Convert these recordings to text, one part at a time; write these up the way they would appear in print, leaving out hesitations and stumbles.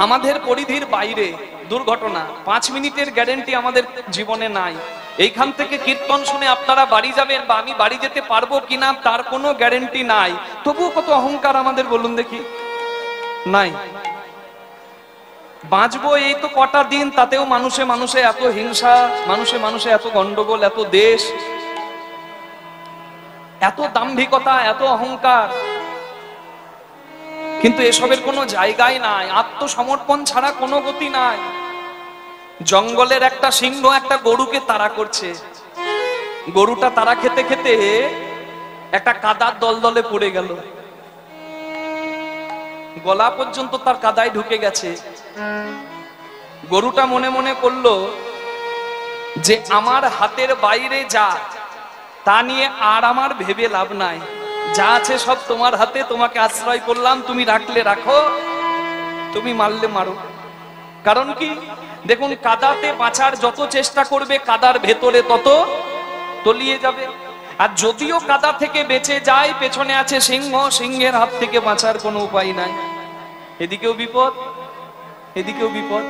আমাদের পরিধির বাইরে দুর্ঘটনা 5 মিনিটের গ্যারান্টি আমাদের জীবনে নাই। এইখান থেকে কীর্তন শুনে আপনারা বাড়ি যাবেন বা আমি বাড়ি যেতে পারবো কিনা তার কোনো গ্যারান্টি নাই। তবুও কত অহংকার আমাদের বলুন দেখি, নাই? বাঁচবো এই তো কটা দিন, তাতেও মানুষে মানুষে এত হিংসা, মানুষে মানুষে এত গন্ডগোল, এত দেশ, এত দাম্ভিকতা, এত অহংকার। কিন্তু এসবের কোনো জায়গায় নাই। আত্মসমর্পণ ছাড়া কোনো গতি নাই। জঙ্গলের একটা সিংহ একটা গরুকে তাড়া করছে। গরুটা তাড়া খেতে খেতে একটা কাদার দলদলে পড়ে গেল, গলা পর্যন্ত তার কাদায় ঢুকে গেছে। গরুটা মনে মনে করলো যে আমার হাতের বাইরে যা তা নিয়ে আর আমার ভেবে লাভ নাই, যা আছে সব তোমার হাতে, তোমাকে আশ্রয় করলাম, তুমি রাখলে রাখো, তুমি মারলে মারো। কারণ কি, দেখুন কাদাতে বাঁচার যত চেষ্টা করবে কাদার ভেতরে তত তলিয়ে যাবে। আর যদিও কাদা থেকে বেঁচে যায়, পেছনে আছে সিংহ, সিংহের হাত থেকে বাঁচার কোনো উপায় নাই। এদিকেও বিপদ, এদিকেও বিপদ,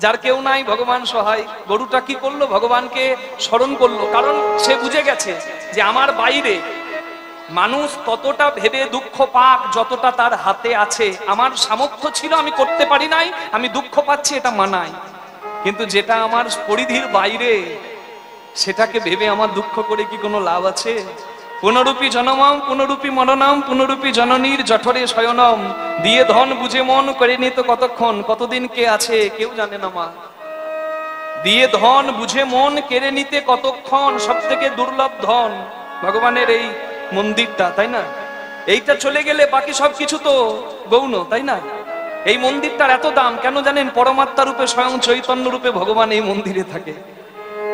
যার কেউ নাই, ভগবান সহায়। গরুটা কি করলো? ভগবানকে স্মরণ করলো। কারণ সে বুঝে গেছে যে আমার বাইরে মানুষ ততটা ভেবে দুঃখ পাক যতটা তার হাতে আছে। আমার সামর্থ্য ছিল, আমি করতে পারি নাই, আমি দুঃখ পাচ্ছি, এটা মানাই। কিন্তু যেটা আমার পরিধির বাইরে সেটাকে ভেবে আমার দুঃখ করে কি কোনো লাভ আছে? পুনরূপী জনমম পুনরূপী মরণম পুনরূপী জননীর জঠরে শয়নম। দিয়ে ধন বুঝে মন করে নিত কতক্ষণ, কতদিন কে আছে কেউ জানে না মা। দিয়ে ধন বুঝে মন কেড়ে নিতে কতক্ষণ। সব থেকে দুর্লভ ধন ভগবানের এই মন্দিরটা, তাই না? এইটা চলে গেলে বাকি সবকিছু তো গৌণ, তাই না? এই মন্দিরটার এত দাম কেন জানেন? পরমাত্মা রূপে স্বয়ং চৈতন্য রূপে ভগবান এই মন্দিরে থাকে।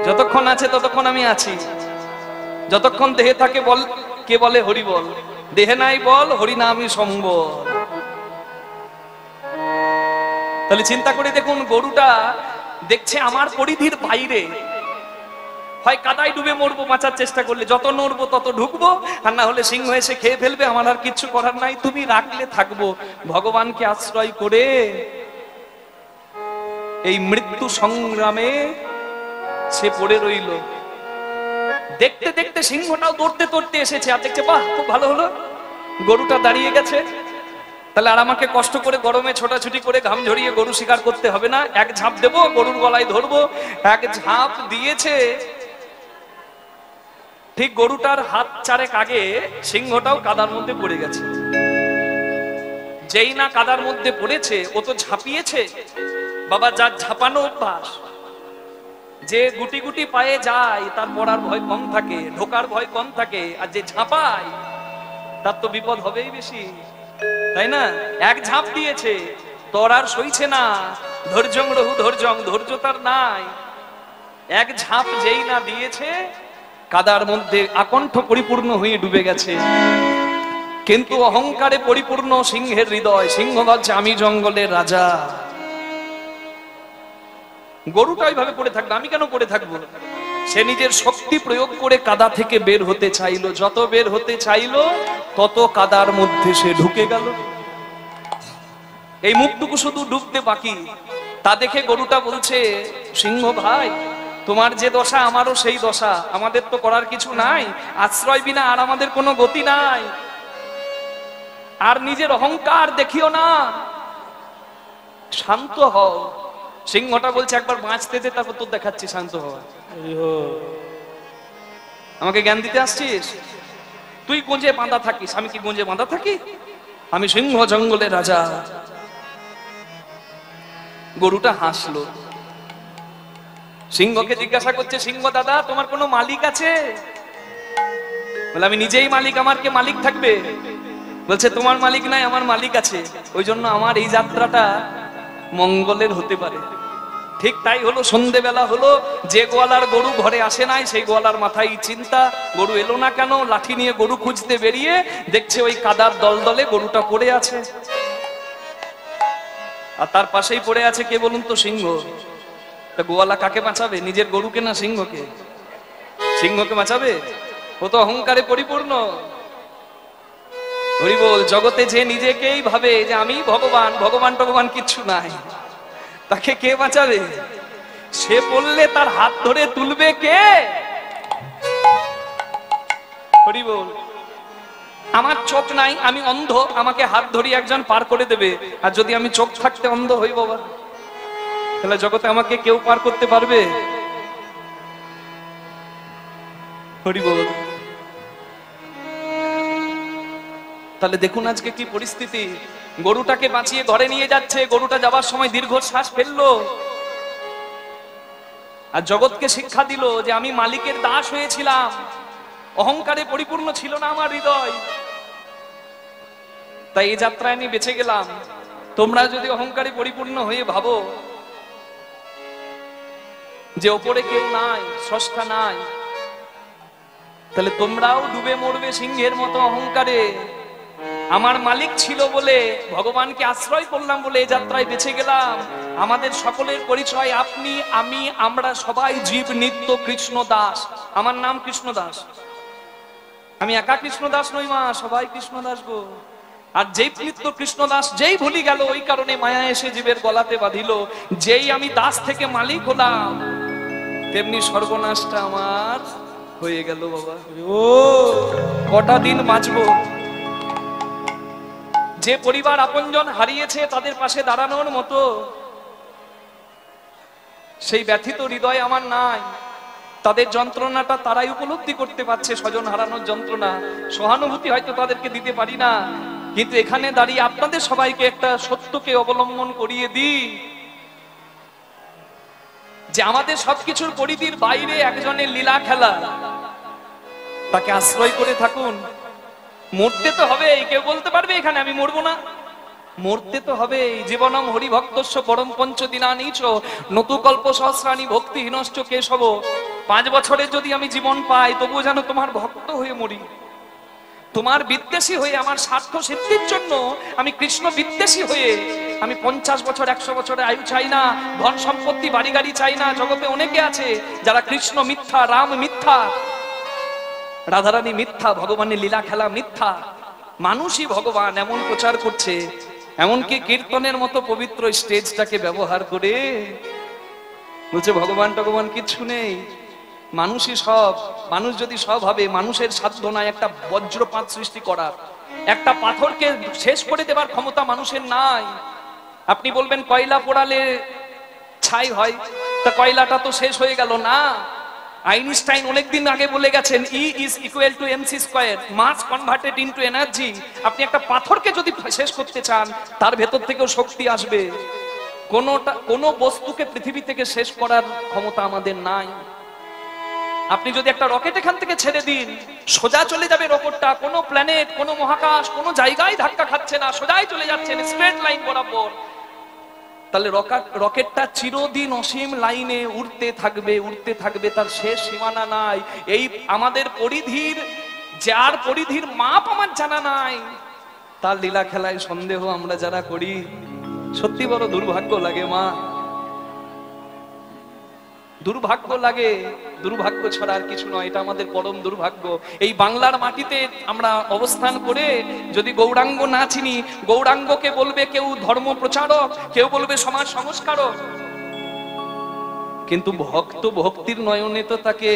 যতক্ষণ আছে ততক্ষণ আমি আছি, যতক্ষণ দেহে থাকে বল কে বলে হরি বল, দেহে নাই বল হরি নামই সম্বল। তাহলে চিন্তা করে দেখুন, গরুটা দেখছে আমার পরিধির বাইরে, হয় কাদায় ডুবে মরবো বাঁচার চেষ্টা করলে, যত নড়বো তত ঢুকবো, আর না হলে সিংহ এসে খেয়ে ফেলবে, আমার আর কিচ্ছু করার নাই, তুমি রাখলে থাকবো। ভগবানকে আশ্রয় করে এই মৃত্যু সংগ্রামে সে পড়ে রইল। দেখতে দেখতে সিংহটাও দৌড়তে দৌড়তে এসেছে, আর দেখছে বাহ খুব ভালো হলো, গরুটা দাঁড়িয়ে গেছে, তাহলে আর আমাকে কষ্ট করে গরমে ছোটাছুটি করে ঘাম ঝরিয়ে গরু শিকার করতে হবে না, এক ঝাঁপ দেবো, গরুর গলায় ধরবো। এক ঝাঁপ দিয়েছে, ঠিক গরুটার হাত চারেক আগে সিংহটাও কাদার মধ্যে পড়ে গেছে। যেই না কাদার মধ্যে পড়েছে, ও তো ঝাঁপিয়েছে। বাবা, যার ঝাঁপানো অভ্যাস, যে গুটি গুটি পায়ে যায় তার পড়ার ভয় কম থাকে, ঢোকার ভয় কম থাকে, আর যে ঝাঁপায় তার তো বিপদ হবেই বেশি, তাই না? এক ঝাঁপ দিয়েছে, তোর আর সইছে না, ধৈর্যং রহু ধৈর্যং, ধৈর্য তার নাই। এক ঝাঁপ যেই না দিয়েছে, কাদার মধ্যে আকণ্ঠ পরিপূর্ণ হয়ে ডুবে গেছে। কিন্তু অহংকারে পরিপূর্ণ সিংহের হৃদয়, সিংহ ভাবছে আমি জঙ্গলের রাজা। গরুটা ওইভাবে পড়ে থাকবে, আমি কেন পড়ে থাকবো? সে নিজের শক্তি প্রয়োগ করে কাদা থেকে বের হতে চাইলো, যত বের হতে চাইলো তত কাদার মধ্যে সে ঢুকে গেল। এই মুখটুকু শুধু ডুবতে বাকি। তা দেখে গরুটা বলছে, সিংহ ভাই, তোমার যে দশা আমারও সেই দশা, আমাদের তো করার কিছু নাই, আশ্রয় বিনা আর আমাদের কোনো গতি নাই। আর নিজের অহংকার দেখিও না, শান্ত হও। সিংহটা বলছে একবার বাঁচতে দে, তারপর তোর দেখাচ্ছি শান্ত হওয়া। আমাকে জ্ঞান দিতে আসছিস? তুই গুঁজে বাঁধা থাকিস, আমি কি গুঁজে বাঁধা থাকি? আমি সিংহ, জঙ্গলের রাজা। গরুটা হাসলো। সিংহকে জিজ্ঞাসা করছে, সিংহ দাদা তোমার কোনো মালিক আছে? বলে আমি নিজেই মালিক, আমার কে মালিক থাকবে? বলছে তোমার মালিক নাই, আমার মালিক আছে, ওই জন্য আমার এই যাত্রাটা মঙ্গলের হতে পারে। ঠিক তাই হলো, সন্ধ্যেবেলা হলো, যে গোয়ালার গরু ঘরে আসে নাই সেই গোয়ালার মাথায় চিন্তা, গরু এলো না কেন? লাঠি নিয়ে গরু খুঁজতে বেরিয়ে দেখছে ওই কাদার দলদলে গরুটা পড়ে আছে। আর তার পাশেই পড়ে আছে কে বলুন তো? সিংহ। তা গোয়ালা কাকে বাঁচাবে? নিজের গরুকে না সিংহকে? সিংহকে বাঁচাবে? ও তো অহংকারে পরিপূর্ণ। হরি বল। জগতে যে নিজেকেই ভাবে যে আমি ভগবান, ভগবান ভগবান কিচ্ছু নাই, তাকে কে বাঁচাবে? সে বললে তার হাত ধরে তুলবে কে? হরি বল। আমার চোখ নাই, আমি অন্ধ, আমাকে হাত ধরিয়ে একজন পার করে দেবে। আর যদি আমি চোখ থাকতে অন্ধ হই বাবা, তাহলে জগতে আমাকে কেউ পার করতে পারবে? হরি বল। তাহলে দেখুন আজকে কি পরিস্থিতি। গরুটাকে বাঁচিয়ে ঘরে নিয়ে যাচ্ছে, গরুটা যাবার সময় দীর্ঘশ্বাস ফেললো আর জগৎকে শিক্ষা দিল যে আমি মালিকের দাস হয়েছিলাম, অহংকারে পরিপূর্ণ ছিল না আমার হৃদয়, তাই এই যাত্রায় আমি বেঁচে গেলাম। তোমরা যদি অহংকারে পরিপূর্ণ হয়ে ভাবো যে ওপরে কেউ নাই, স্রষ্টা নাই, তাহলে তোমরাও ডুবে মরবে সিংহের মতো অহংকারে। আমার মালিক ছিল বলে, ভগবানকে আশ্রয় করলাম বলে এই যাত্রায় বেঁচে গেলাম। আমাদের সকলের পরিচয় আপনি, আমি, আমরা সবাই জীব নিত্য কৃষ্ণ দাস। আমার নাম কৃষ্ণ দাস, আমি একা কৃষ্ণ দাস নই মা, সবাই কৃষ্ণ দাস গো। আর যেই নিত্য কৃষ্ণ দাস যেই ভুলি গেল, ওই কারণে মায়া এসে জীবের গলাতে বাঁধিল। যেই আমি দাস থেকে মালিক হলাম, তেমনি সর্বনাশটা আমার হয়ে গেল বাবা। ও কটা দিন বাঁচবো? যে পরিবার আপনজন হারিয়েছে তাদের পাশে দাঁড়ানোর মতো সেই ব্যথিত হৃদয় আমার নাই। তাদের যন্ত্রণাটা তারাই উপলব্ধি করতে পারছে, স্বজন হারানোর যন্ত্রণা। সহানুভূতি হয়তো তাদেরকে দিতে পারি না, কিন্তু এখানে দাঁড়িয়ে আপনাদের সবাইকে একটা সত্যকে অবলম্বন করিয়ে দিই যে আমাদের সবকিছুর পরিধির বাইরে একজনের লীলা খেলা, তাকে আশ্রয় করে থাকুন। মরতে তো হবে, কেউ বলতে পারবে এখানে আমি মরবো না? মরতে তো হবে। জীবনম হরিভক্তস্য পরম পঞ্চদিনানিচ নতুকল্প সহস্রাণি ভক্তিহীনশ্চ কেশব। 5 বছরের যদি আমি জীবন পাই, তবুও যেন তোমার ভক্ত হয়ে মরি, তোমার বিদ্বেষী হয়ে। আমার স্বার্থ সিদ্ধির জন্য আমি কৃষ্ণ বিদ্বেষী হয়ে আমি 50 বছর 100 বছরের আয়ু চাই না, ধন সম্পত্তি বাড়ি গাড়ি চাই না। জগতে অনেকে আছে যারা কৃষ্ণ মিথ্যা, রাম মিথ্যা, রাধারানী মিথ্যা, ভগবানের লীলা খেলা মিথ্যা, মানুষই ভগবান এমন প্রচার করছে। এমনকি কীর্তনের মতো পবিত্র স্টেজটাকে ব্যবহার করে বলছে ভগবান ভগবান কিচ্ছু নেই, মানুষই সব। মানুষ যদি সব হবে, মানুষের সাধ্য নাই একটা বজ্রপাত সৃষ্টি করার, একটা পাথরকে শেষ করে দেবার ক্ষমতা মানুষের নাই। আপনি বলবেন কয়লা পোড়ালে ছাই হয়, তা কয়লাটা তো শেষ হয়ে গেল না। আইনস্টাইন অনেকদিন আগে বলে গেছেন E is equal to mc square, mass converted into energy. আপনি একটা পাথরকে যদি শেষ করতে চান, তার ভেতর থেকেও শক্তি আসবে। কোনো বস্তুকে পৃথিবী থেকে শেষ করার ক্ষমতা আমাদের নাই। আপনি যদি একটা রকেট এখান থেকে ছেড়ে দিন, সোজা চলে যাবে রকেটটা, কোনো প্ল্যানেট, কোনো মহাকাশ, কোনো জায়গায় ধাক্কা খাচ্ছে না, সোজাই চলে যাচ্ছেন স্ট্রেট লাইন বরাবর। তাহলে রকেটটা চিরদিন অসীম লাইনে উড়তে থাকবে, উড়তে থাকবে, তার শেষ সীমানা নাই। এই আমাদের পরিধির, যার পরিধির মাপ আমার জানা নাই, তার লীলা খেলায় সন্দেহ আমরা যারা করি, সত্যি বড় দুর্ভাগ্য লাগে মা, দুর্ভাগ্য লাগে। দুর্ভাগ্য ছাড়া আর কিছু নয়, এটা আমাদের পরম দুর্ভাগ্য। এই বাংলার মাটিতে আমরা অবস্থান করে যদি গৌরাঙ্গ না চিনি, গৌরাঙ্গকে বলবে কেউ ধর্ম প্রচারক, কেউ বলবে সমাজ সংস্কারক, কিন্তু ভক্ত ভক্তির নয়নে তো তাকে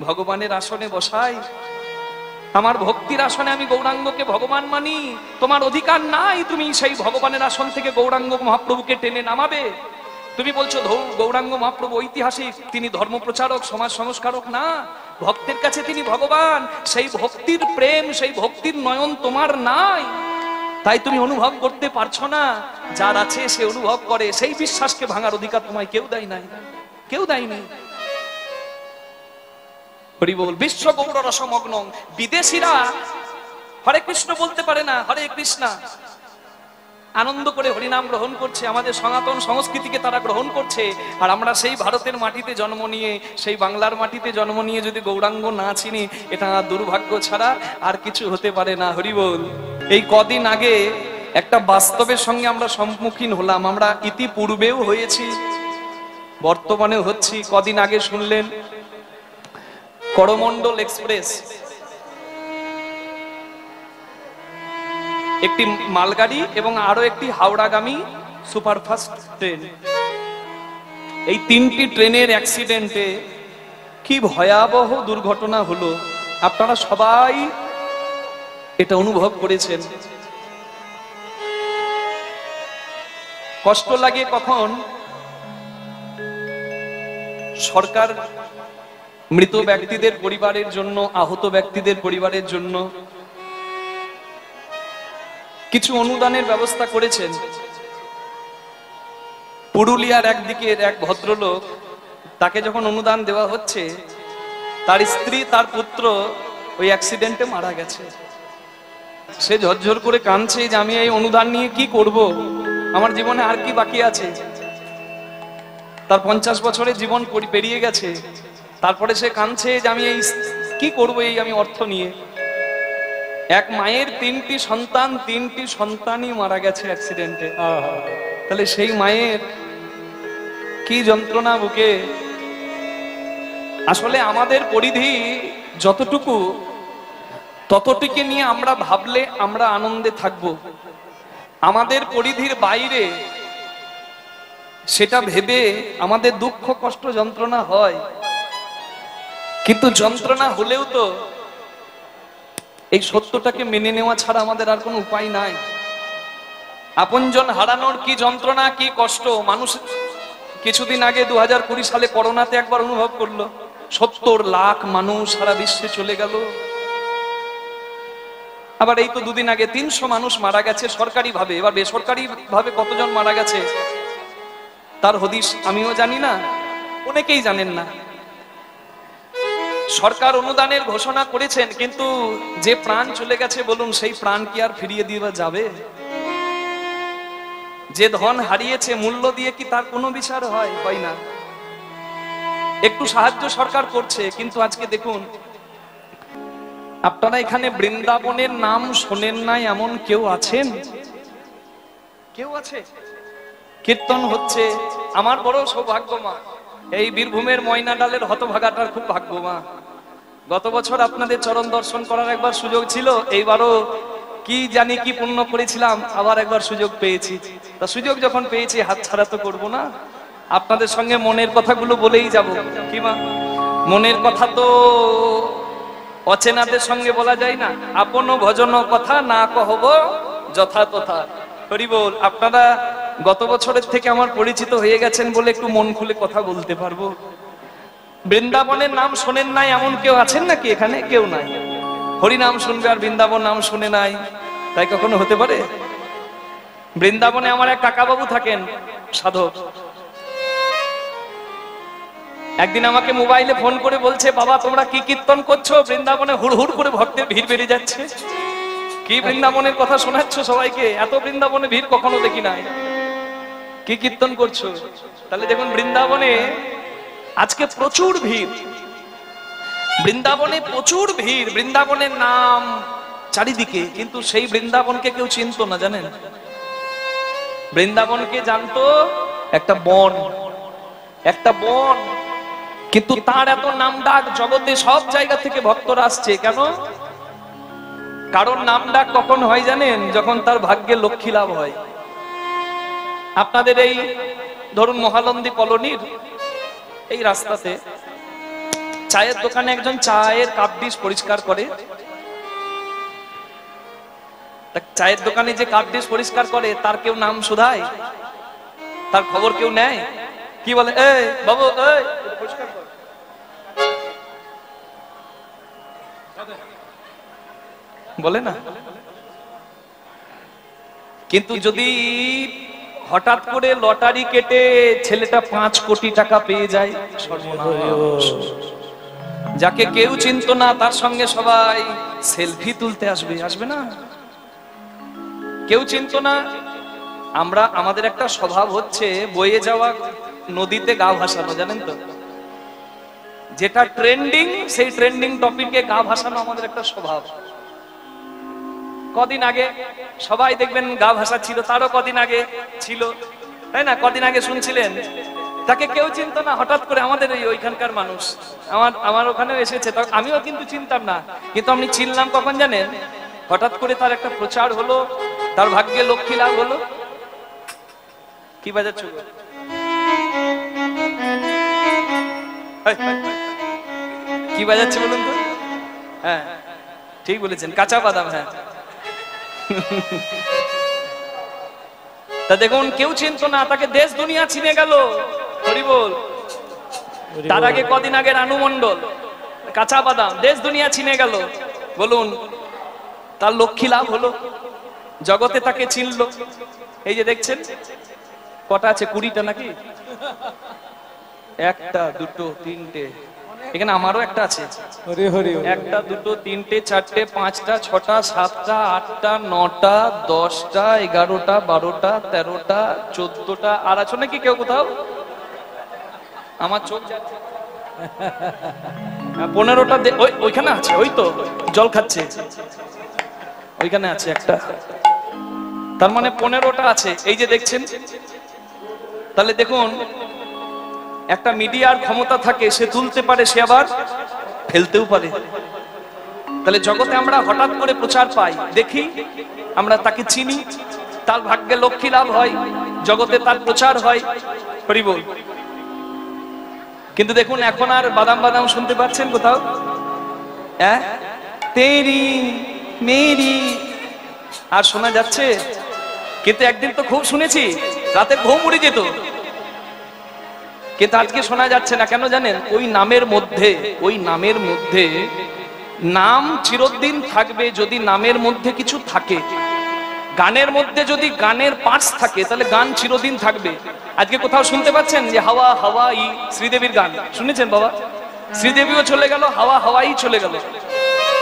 ভগবানের আসনে বসায়। আমার ভক্তির আসনে আমি গৌরাঙ্গকে ভগবান মানি। তোমার অধিকার নাই তুমি সেই ভগবানের আসন থেকে গৌরাঙ্গ মহাপ্রভুকে টেনে নামাবে। তুমি বলছো গৌরাঙ্গ মহাপ্রভু ঐতিহাসিক, তিনি ধর্ম প্রচারক, সমাজ সংস্কারক না, ভক্তের কাছে তিনি ভগবান। সেই ভক্তির প্রেম, সেই ভক্তির নয়ন তোমার নাই, তাই তুমি অনুভব করতে পারছো না। যার আছে সে অনুভব করে, সেই বিশ্বাসকে ভাঙার অধিকার তোমায় কেউ দেয় নাই, কেউ দেয়নি। হরি বল। বিশ্ব গৌর রসমগ্ন। বিদেশিরা হরে কৃষ্ণ বলতে পারে না, হরে কৃষ্ণা আনন্দ করে হরিনাম গ্রহণ করছে, আমাদের সনাতন সংস্কৃতিকে তারা গ্রহণ করছে। আর আমরা সেই ভারতের মাটিতে জন্ম নিয়ে, সেই বাংলার মাটিতে জন্ম নিয়ে যদি গৌরাঙ্গ না চিনি, এটা দুর্ভাগ্য ছাড়া আর কিছু হতে পারে না। হরি বল। এই কদিন আগে একটা বাস্তবের সঙ্গে আমরা সম্মুখীন হলাম, আমরা ইতিপূর্বেও হয়েছি, বর্তমানেও হচ্ছি। কদিন আগে শুনলেন করমণ্ডল এক্সপ্রেস একটি মালগাড়ি এবং আরো একটি হাওড়াগামী সুপারফাস্ট ট্রেন। এই তিনটি ট্রেনের অ্যাক্সিডেন্টে কি ভয়াবহ দুর্ঘটনা হলো, আপনারা সবাই এটা অনুভব করেছেন। কষ্ট লাগে কখন সরকার মৃত ব্যক্তিদের পরিবারের জন্য, আহত ব্যক্তিদের পরিবারের জন্য কিছু অনুদানের ব্যবস্থা করেছেন। পুরুলিয়ার একদিকের এক ভদ্রলোক, তাকে যখন অনুদান দেওয়া হচ্ছে, তার স্ত্রী তার পুত্র ওই অ্যাক্সিডেন্টে মারা গেছে। সে ঝরঝর করে কাঁদছে যে আমি এই অনুদান নিয়ে কি করব, আমার জীবনে আর কি বাকি আছে। তার 50 বছরের জীবন পেরিয়ে গেছে, তারপরে সে কাঁদছে যে আমি এই কি করব এই আমি অর্থ নিয়ে। এক মায়ের 3টি সন্তান, 3টি সন্তানই মারা গেছে অ্যাক্সিডেন্টে। তাহলে সেই মায়ের কি যন্ত্রণা বুকে। আসলে আমাদের পরিধি যতটুকু, ততটুকু নিয়ে আমরা ভাবলে আমরা আনন্দে থাকব। আমাদের পরিধির বাইরে সেটা ভেবে আমাদের দুঃখ কষ্ট যন্ত্রণা হয়। কিন্তু যন্ত্রণা হলেও তো এই সত্যটাকে মেনে নেওয়া ছাড়া আমাদের আর কোনো উপায় নাই। আপনজন হারানোর কি যন্ত্রণা, কি কষ্ট মানুষ কিছুদিন আগে 2020 সালে করোনাতে একবার অনুভব করলো। 70 লাখ মানুষ সারা বিশ্বে চলে গেল। আবার এই তো দুদিন আগে 300 মানুষ মারা গেছে সরকারি ভাবে। এবার বেসরকারি ভাবে কতজন মারা গেছে তার হদিশ আমিও জানি না, অনেকেই জানেন না। সরকার অনুদানের ঘোষণা করেছেন, কিন্তু যে প্রাণ চলে গেছে বলুন, সেই প্রাণ কি আর ফিরিয়ে দেওয়া যাবে? যে ধন হারিয়েছে মূল্য দিয়ে কি তার কোনো বিচার হয়? হয় না। একটু সাহায্য সরকার করছে, কিন্তু আজকে দেখুন, আপনারা এখানে বৃন্দাবনের নাম শোনেন নাই এমন কেউ আছেন? কেউ আছে? কীর্তন হচ্ছে, আমার বড় সৌভাগ্য মা। এই বীরভূমের ময়নাডালের হতভাগাটার খুব ভাগ্য মা। গত বছর আপনাদের চরণ দর্শন করার একবার সুযোগ ছিল, এইবারও কি জানি কি পুণ্য করেছিলাম, আবার একবার সুযোগ পেয়েছি। তা সুযোগ যখন পেয়েছি হাত ছাড়া তো করবো না। আপনাদের সঙ্গে মনের কথাগুলো বলেই যাব। কি মা, মনের কথা তো অচেনাদের সঙ্গে বলা যায় না। আপন ভজন কথা না কহব যথা তথা। হরি বল। আপনারা গত বছরের থেকে আমার পরিচিত হয়ে গেছেন বলে একটু মন খুলে কথা বলতে পারবো। বৃন্দাবনের নাম শোনেন নাই এমন কেউ আছেন নাকি এখানে? কেউ নাই। হরি নাম শুনবে আর বৃন্দাবন নাম শুনে নাই, তাই কখনো হতে পারে? বৃন্দাবনে আমার এক কাকাবাবু থাকেন, সাধক। একদিন আমাকে মোবাইলে ফোন করে বলছে, বাবা তোমরা কি কীর্তন করছো? বৃন্দাবনে হুড় হুড় করে ভক্তের ভিড় বেড়ে যাচ্ছে। কি বৃন্দাবনের কথা শোনাচ্ছ সবাইকে? এত বৃন্দাবনে ভিড় কখনো দেখি নাই। কি কীর্তন করছো? তাহলে দেখুন, বৃন্দাবনে আজকে প্রচুর ভিড়। বৃন্দাবনে প্রচুর ভিড়, বৃন্দাবনের নাম চারিদিকে, কিন্তু সেই বৃন্দাবনকে কেউ চিনতো না, জানেন? বৃন্দাবনকে জানতো একটা বন, একটা বন, কিন্তু তার এত নাম ডাক জগতে সব জায়গা থেকে ভক্তরা আসছে। কেন? কারণ নাম ডাক কখন হয় জানেন? যখন তার ভাগ্যে লক্ষ্মী লাভ হয়। আপনাদের এই ধরুন মহানন্দী কলোনির এই রাস্তাতে চায়ের দোকানে একজন চায়ের কাপ ডিশ পরিষ্কার করে। চায়ের দোকানে যে কাপ ডিশ পরিষ্কার করে তার কেউ নাম শুধায়? তার খবর কেউ নেয়? কি বলে, এই বাবু, এই পরিষ্কার কর। বলে না? কিন্তু যদি হঠাৎ করে লটারি কেটে ছেলেটা 5 কোটি টাকা পেয়ে যায়, যাকে কেউ চিনতো না তার সঙ্গে সবাই সেলফি তুলতে আসবে, আসবে না? কেউ চিনতো না। আমরা আমাদের একটা স্বভাব হচ্ছে বয়ে যাওয়া নদীতে গা ভাসানো, জানেন তো? যেটা ট্রেন্ডিং সেই ট্রেন্ডিং টপিকে গা ভাসানো আমাদের একটা স্বভাব। কদিন আগে সবাই দেখবেন গা ভাসা ছিল, তারও কদিন আগে ছিল, তাই না? কদিন আগে শুনছিলেন, তাকে কেউ চিনতো না, হঠাৎ করে আমাদের ওইখানকার মানুষ আমার ওখানেও এসেছে। আমিও কিন্তু চিনতাম না, কিন্তু আমি চিনলাম কখন জানেন? হঠাৎ করে তার একটা প্রচার হলো, তার ভাগ্যে লক্ষ্মী লাভ হলো। কি বাজাচ্ছ? কি বাজাচ্ছে বলুন তো? হ্যাঁ ঠিক বলেছেন, কাঁচা বাদাম। হ্যাঁ তা দেখুন কেউ চিনত না, তাকে দেশ দুনিয়া চিনে গেল। হরি বল। তার আগে কদিন আগে রানু মণ্ডল, কাঁচা বাদাম, দেশ দুনিয়া চিনে গেল। বলুন তার লক্ষ্মী লাভ হলো, জগতে তাকে চিনল। এই যে দেখছেন কটা আছে, 20টা নাকি? 1টা 2টো 3টে, এখানে আমারও একটা আছে। 1টা 2টো 3টে 4টে 5টা 6টা 7টা 8টা 9টা 10টা 11টা 12টা 13টা 14টা। আর আছো নাকি কেউ কোথাও? আমার চোখ 15টা ওইখানে আছে, ওই তো জল খাচ্ছে, ওইখানে আছে একটা, তার মানে 15টা আছে। এই যে দেখছেন, তাহলে দেখুন একটা মিডিয়ার ক্ষমতা থাকে, সে তুলতে পারে, সে আবার ফেলতেও পারে। তাহলে জগতে আমরা হঠাৎ করে প্রচার পাই, দেখি, আমরা তাকে চিনি, তার ভাগ্যে লক্ষ্মী লাভ হয়, জগতে তার প্রচার হয়। হরি বল। কিন্তু দেখুন এখন আর বাদাম বাদাম শুনতে পাচ্ছেন কোথাও? তেরি মেরি আর শোনা যাচ্ছে? কিন্তু একদিন তো খুব শুনেছি, রাতে ঘুম উড়ে যেত, কিন্তু আজকে শোনা যাচ্ছে না। কেন জানেন? ওই নামের মধ্যে, ওই নামের মধ্যে, নাম চিরদিন থাকবে যদি নামের মধ্যে কিছু থাকে। গানের মধ্যে যদি গানের পার্টস থাকে তাহলে গান চিরদিন থাকবে। আজকে কোথাও শুনতে পাচ্ছেন যে হাওয়া হাওয়াই শ্রীদেবীর গান শুনেছেন বাবা? শ্রীদেবীও চলে গেল, হাওয়া হাওয়াই চলে গেল,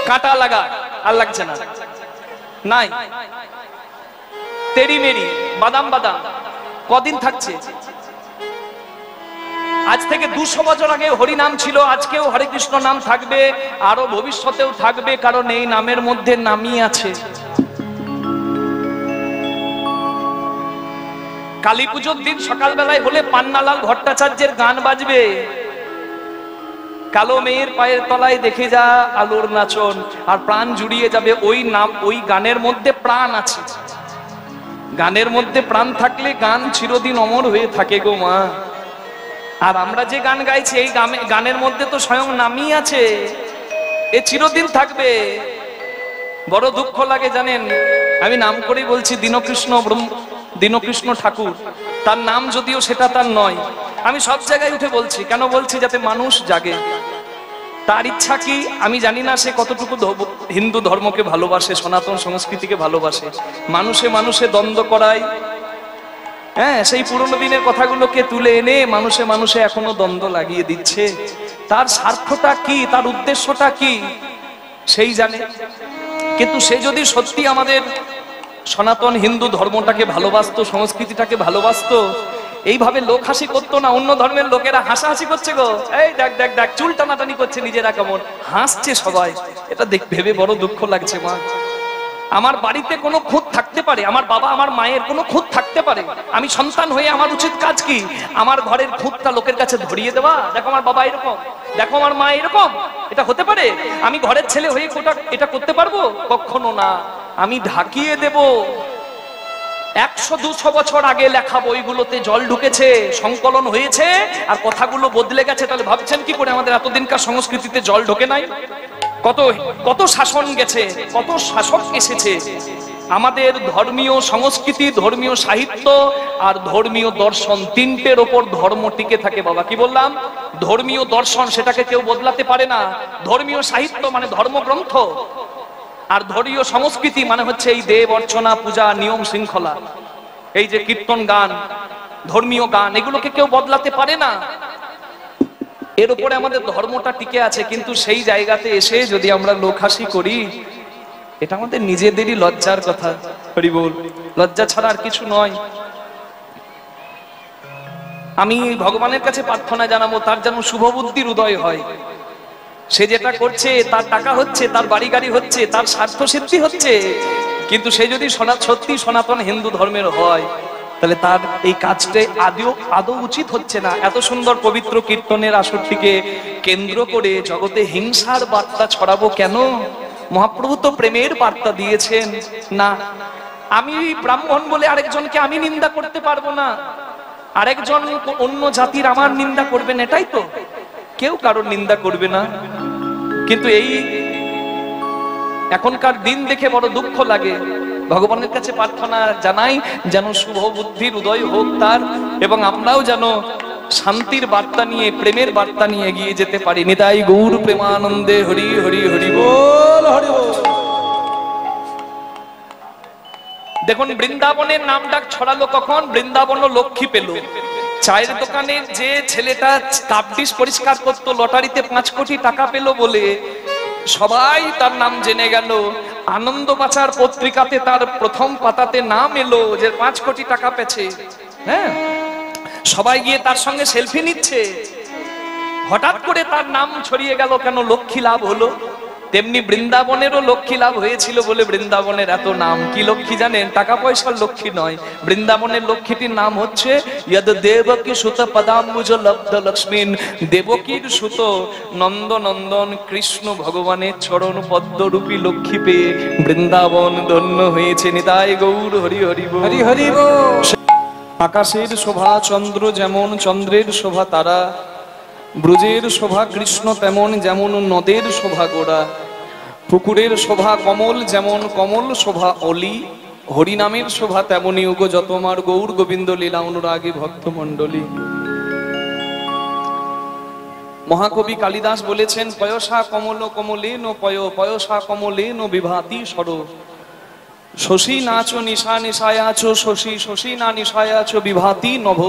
কাঁটা লাগা আর লাগছে না, নাই। তেরি মেরি বাদাম বাদাম কদিন থাকছে? আজ থেকে 200 বছর আগে হরি নাম ছিল, আজকেও হরে কৃষ্ণ নাম থাকবে, আরো ভবিষ্যতেও থাকবে, কারণ এই নামের মধ্যে নামই আছে। কালী পুজোর দিন সকালবেলায় হলে পান্নালাল ভট্টাচার্যের গান বাজবে, কালো মেয়ের পায়ের তলায় দেখে যা আলোর নাচন, আর প্রাণ জুড়িয়ে যাবে। ওই নাম, ওই গানের মধ্যে প্রাণ আছে। গানের মধ্যে প্রাণ থাকলে গান চিরদিন অমর হয়ে থাকে গো মা। আর আমরা যে গান গাইছি, এই গানের মধ্যে তো স্বয়ং নামই আছে, এ চিরদিন থাকবে। বড় দুঃখ লাগে জানেন, আমি নাম করেই বলছি, দীনকৃষ্ণ ঠাকুর, তার নাম যদিও সেটা তার নয়। আমি সব জায়গায় উঠে বলছি, কেন বলছি? যাতে মানুষ জাগে। তার ইচ্ছা কি আমি জানি না, সে কতটুকু হিন্দু ধর্মকে ভালোবাসে, সনাতন সংস্কৃতিকে ভালোবাসে। মানুষে মানুষে দ্বন্দ্ব করায়, হ্যাঁ, সেই পুরনো দিনের কথাগুলোকে তুলে এনে মানুষে মানুষে এখনো দ্বন্দ্ব লাগিয়ে দিচ্ছে। তার স্বার্থটা কি, তার উদ্দেশ্যটা কি, সেই জানে। কিন্তু সে যদি সত্যি আমাদের সনাতন হিন্দু ধর্মটাকে ভালোবাসতো, সংস্কৃতিটাকে ভালোবাসতো, এইভাবে লোক হাসি করতো না। অন্য ধর্মের লোকেরা হাসাহাসি করছে গো, এই দেখ দেখ দেখ, চুল টানাটানি করছে, নিজেরা কেমন হাসছে সবাই, এটা ভেবে বড় দুঃখ লাগছে মা। আমার বাড়িতে কোনো খুঁত থাকতে পারে, আমার বাবা আমার মায়ের কোনো খুঁত থাকতে পারে, আমি সন্তান হয়ে আমার উচিত কাজ কি? আমার ঘরের খুঁতটা লোকের কাছে ধরিয়ে দেওয়া, দেখো আমার বাবা এরকম, দেখো আমার মা এরকম, এটা হতে পারে? আমি ঘরের ছেলে হয়ে এটা করতে পারবো? কখনো না। আমি ঢাকিয়ে দেব। 100-200 বছর আগে লেখা বইগুলোতে জল ঢুকেছে, সংকলন হয়েছে, আর কথাগুলো বদলে গেছে। তাহলে ভাবছেন কি করে আমাদের এতদিনকার সংস্কৃতিতে জল ঢোকে নাই? কত শাসন গেছে, কত শাসক এসেছে। আমাদের ধর্মীয় সংস্কৃতি, ধর্মীয় সাহিত্য আর ধর্মীয় দর্শন, তিনটের ওপর ধর্ম টিকে থাকে বাবা। কি বললাম? ধর্মীয় দর্শন, সেটাকে কেউ বদলাতে পারে না। ধর্মীয় সাহিত্য মানে ধর্মগ্রন্থ, আর ধর্মীয় সংস্কৃতি মানে হচ্ছে এই দেব অর্চনা, পূজা, নিয়ম শৃঙ্খলা, এই যে কীর্তন গান, ধর্মীয় গান, এগুলোকে কেউ বদলাতে পারে না। এর উপরে আমাদের ধর্মটা টিকে আছে। কিন্তু সেই জায়গাতে এসে যদি আমরা লোক হাসি করি, এটা আমাদের নিজেদেরই লজ্জার কথা। হরি বল। লজ্জা ছাড়া আর কিছু নয়। আমি ভগবানের কাছে প্রার্থনা জানাবো, তার যেন শুভবুদ্ধির উদয় হয়। সে যেটা করছে, তার টাকা হচ্ছে, তার বাড়ি গাড়ি হচ্ছে, তার স্বার্থ সিদ্ধি হচ্ছে, কিন্তু সে যদি সত্যি সনাতন হিন্দু ধর্মের হয়, তাহলে তার এই কাজটাই আদৌ উচিত হচ্ছে না। এত সুন্দর পবিত্র কীর্তনের আসরটিকে কেন্দ্র করে জগতে হিংসার বার্তা ছড়াবো কেন? মহাপ্রভু তো প্রেমের বার্তা দিয়েছেন না। আমি ব্রাহ্মণ বলে আরেকজনকে আমি নিন্দা করতে পারবো না, আরেকজন অন্য জাতির আমার নিন্দা করবেন, এটাই তো, কেউ কারোর নিন্দা করবে না। কিন্তু এই এখনকার দিন দেখে বড় দুঃখ লাগে। ভগবানের কাছে প্রার্থনা জানাই যেন শুভ বুদ্ধির উদয় হোক তার, এবং আমরাও যেন শান্তির বার্তা নিয়ে, প্রেমের বার্তা নিয়ে এগিয়ে যেতে পারি। নিতাই গৌর প্রেমানন্দে হরি হরি হরি বল, হরি বল। দেখুন বৃন্দাবনের নাম ডাক ছড়ালো কখন? বৃন্দাবন লক্ষ্মী পেল। চায়ের দোকানের যে ছেলেটা কাপ ডিশ পরিষ্কার করতো, লটারিতে 5 কোটি টাকা পেল বলে সবাই তার নাম জেনে গেল। আনন্দবাজার পত্রিকাতে তার প্রথম পাতাতে নাম এলো যে 5 কোটি টাকা পেয়েছে। হ্যাঁ, সবাই গিয়ে তার সঙ্গে সেলফি নিচ্ছে। হঠাৎ করে তার নাম ছড়িয়ে গেল কেন? লক্ষ্মী লাভ হলো। তেমনি বৃন্দাবনেরও লক্ষ্মী লাভ হয়েছিল বলে বৃন্দাবনের এত নাম। কি লক্ষ্মী জানেন? টাকা পয়সার লক্ষ্মী নয়, বৃন্দাবনের লক্ষ্মীটির নাম হচ্ছে ইয়দ দেবকী সুত পদাম্বুজ লব্ধ লক্ষ্মীন। দেবকীর সুত নন্দ নন্দন কৃষ্ণ ভগবানের চরণ পদ্মরূপী লক্ষ্মী পেয়ে বৃন্দাবন ধন্য হয়েছে। নিতাই গৌর হরি হরি হরি হরি বল। আকাশের শোভা চন্দ্র যেমন, চন্দ্রের শোভা তারা, ব্রজের শোভা কৃষ্ণ তেমন, যেমন নদের শোভা গোড়া, পুকুরের শোভা কমল যেমন, কমল শোভা অলি, হরিনামের শোভা তেমনি উগ যতমার গৌর গোবিন্দ লীলা অনুরাগী ভক্তমণ্ডলী। মহাকবি কালিদাস বলেছেন, পয়সা কমল কমলেন পয়, পয়সা কমলেন বিভাতি সর, শশী নাচো নিশা নিশায় আছো, শশী শশী না নিশায় আছো বিভাতি নভ,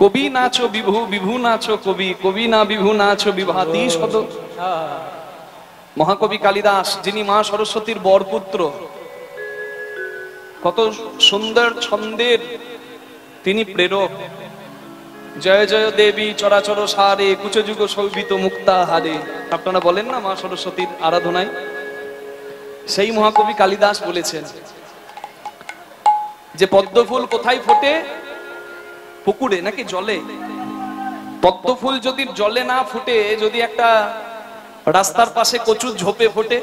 কবি নাচো বিভু, বিভু নাচো কবি, কবি না বিভু নাচো বিভাতি সদ। মহাকবি কালিদাস, যিনি মা সরস্বতীর বরপুত্র, কত সুন্দর ছন্দের তিনি প্রেরক। জয় জয় দেবী চরাচর সারে, কুচযুগ শোভিত মুক্তা হারে, আপনারা বলেন না মা সরস্বতীর আরাধনায়। সেই মহাকবি কালিদাস বলেছেন যে পদ্মফুল কোথায় ফোটে? পুকুরে নাকি জলে? পদ্মফুল যদি জলে না ফুটে, যদি একটা রাস্তার পাশে কচুর ঝোপে ফোটে,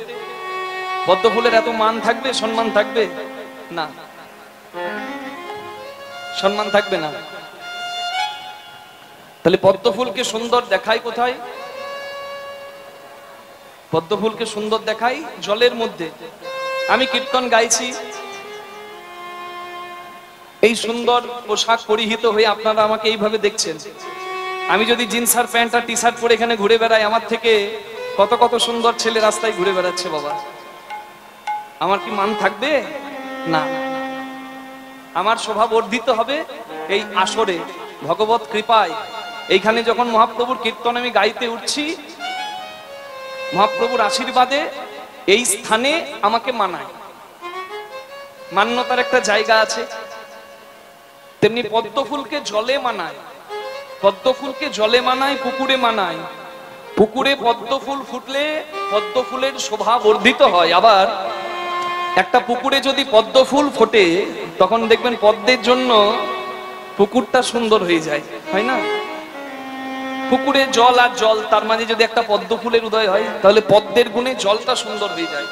পদ্মফুলের এত মান থাকবে? সম্মান থাকবে না, সম্মান থাকবে না। তাহলে পদ্মফুলকে সুন্দর দেখায় কোথায়? পদ্মফুলকে সুন্দর দেখাই জলের মধ্যে। আমি কীর্তন গাইছি, এই সুন্দর পোশাক পরিহিত হয়ে আপনারা আমাকে এইভাবে দেখছেন। আমি যদি জিন্স আর প্যান্ট আর টি শার্ট পরে এখানে ঘুরে বেড়াই, আমার থেকে কত কত সুন্দর ছেলে রাস্তায় ঘুরে বেড়াচ্ছে, বাবা, আমার কি মান থাকবে? না। আমার শোভা বর্ধিত হবে এই আসরে, ভগবত কৃপায়। এইখানে যখন মহাপ্রভুর কীর্তন আমি গাইতে উঠছি, মহাপ্রভুর আশীর্বাদে এই স্থানে আমাকে মানায়, মান্যতার একটা জায়গা আছে। তেমনি পদ্মফুলকে জলে মানায়, পদ্মফুলকে জলে মানায়, পুকুরে মানায়। পুকুরে পদ্মফুল ফুটলে পদ্মফুলের শোভা বর্ধিত হয়। আবার একটা পুকুরে যদি পদ্মফুল ফোটে, তখন দেখবেন পদ্মের জন্য পুকুরটা সুন্দর হয়ে যায়, হয় না? পুকুরে জল আর জল, তার মাঝে যদি একটা পদ্মফুলের উদয় হয়, তাহলে পদ্মের গুণে জলটা সুন্দর হয়ে যায়।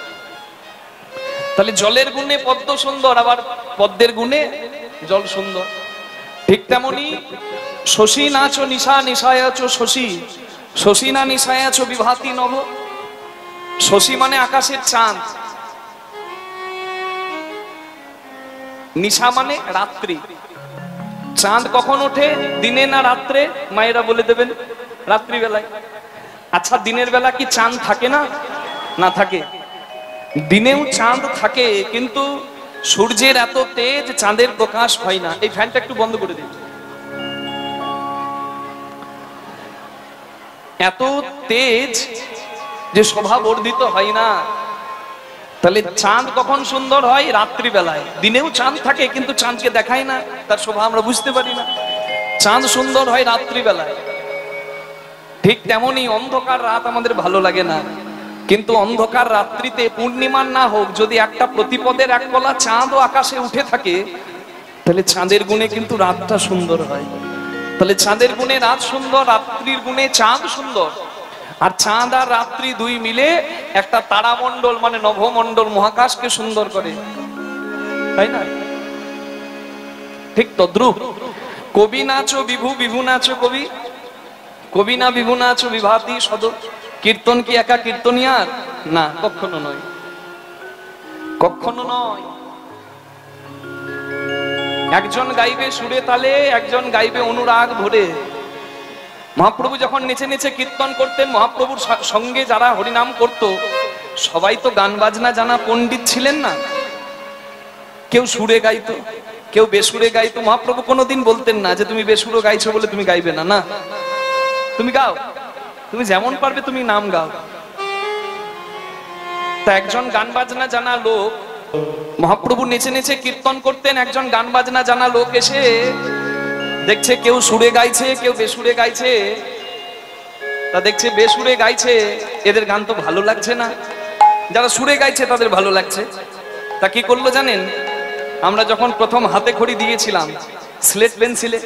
তাহলে জলের গুণে পদ্ম সুন্দর, আবার পদ্মের গুণে জল সুন্দর। ঠিক তেমনি শশী নাচো নিশা নিশায় আছো শশী, শশী না নিশায় আছো বিভাতি নভ। শশী মানে আকাশের চাঁদ, নিশা মানে রাত্রি। চাঁদ কখন ওঠে? দিনে না রাত্রে? মায়েরা বলে দেবেন। রাত্রি বেলায়। আচ্ছা, দিনের বেলা কি চাঁদ থাকে না? না থাকে। দিনেও চাঁদ থাকে, কিন্তু সূর্যের এত তেজ, চাঁদের প্রকাশ হয় না। এই ফ্যানটা একটু বন্ধ করে দিন। এত তেজ যে শোভা বর্ধিত হয় না। তাহলে চাঁদ কখন সুন্দর হয়? রাত্রি বেলায়। দিনেও চাঁদ থাকে, কিন্তু চাঁদকে দেখায় না, তার শোভা আমরা বুঝতে পারি না। চাঁদ সুন্দর হয় রাত্রি বেলায়। ঠিক তেমনি অন্ধকার রাত আমাদের ভালো লাগে না, কিন্তু অন্ধকার রাত্রিতে পূর্ণিমার না হোক, যদি একটা প্রতিপদের এক কলা চাঁদও আকাশে উঠে থাকে, তাহলে চাঁদের গুণে কিন্তু রাতটা সুন্দর হয়। তাহলে চাঁদের গুণে রাত সুন্দর, রাত্রির গুণে চাঁদ সুন্দর। আর চাঁদ আর রাত্রি দুই মিলে একটা তারামণ্ডল মানে নভমণ্ডল, মহাকাশকে সুন্দর করে। তাই না? ঠিক তদ্রূপ কবি নাচো বিভু, বিভু নাচো কবি, কবি না বিভু নাচো বিভাতি সদ। কীর্তন কি একা কীর্তনিয়ার? না, কখনো নয়, কখনো নয়। একজন গাইবে সুরে তালে, একজন গাইবে অনুরাগ ভরে। মহাপ্রভু যখন নেচে নেচে কীর্তন করতেন, মহাপ্রভুর সঙ্গে যারা হরিনাম করত সবাই তো গান বাজনা জানা পণ্ডিত ছিলেন না। কেউ সুরে গাইতো, কেউ বেসুরে গাইতো। মহাপ্রভু কোনোদিন বলতেন না যে তুমি বেসুরো গাইছো বলে তুমি গাইবে না, না, তুমি গাও, তুমি যেমন পারবে তুমি নাম গাও। তা একজন গান বাজনা জানা লোক, মহাপ্রভু নেচে নেচে কীর্তন করতেন, একজন গান বাজনা জানা লোক এসে দেখছে কেউ সুরে গাইছে কেউ বেসুরে গাইছে। তা দেখছে বেসুরে গাইছে, এদের গান তো ভালো লাগছে না, যারা সুরে গাইছে তাদের ভালো লাগছে। তা কি করলো জানেন? আমরা যখন প্রথম হাতে খড়ি দিয়েছিলাম স্লেট পেন্সিলে,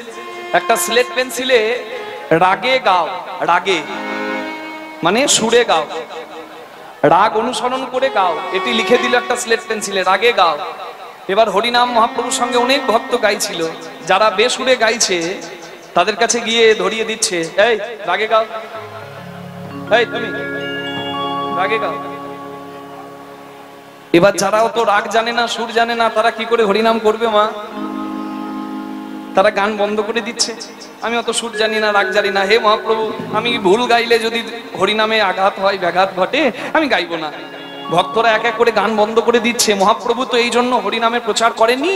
একটা স্লেট পেন্সিলে রাগে গাও, রাগে মানে সুরে গাও, রাগ অনুসরণ করে গাও, এটি লিখে দিল একটা স্লেট পেন্সিলে, রাগে গাও। এবার হরিনাম মহাপ্রভুর সঙ্গে অনেক ভক্ত গাইছিল, যারা বেসুরে গাইছে তাদের কাছে গিয়ে ধরিয়ে দিচ্ছে, এই রাগে গাও, এই তুমি রাগে গাও। এবার যারা অত রাগ জানে না, সুর জানে না, তারা কি করে হরিনাম করবে মা? তারা গান বন্ধ করে দিচ্ছে, আমি অত সুর জানি না, রাগ জানি না, হে মহাপ্রভু আমি ভুল গাইলে যদি হরিনামে আঘাত হয়, ব্যাঘাত ঘটে, আমি গাইবো না। ভক্তরা এক এক করে গান বন্ধ করে দিচ্ছে। মহাপ্রভু তো এই জন্য হরিনামের প্রচার করেননি।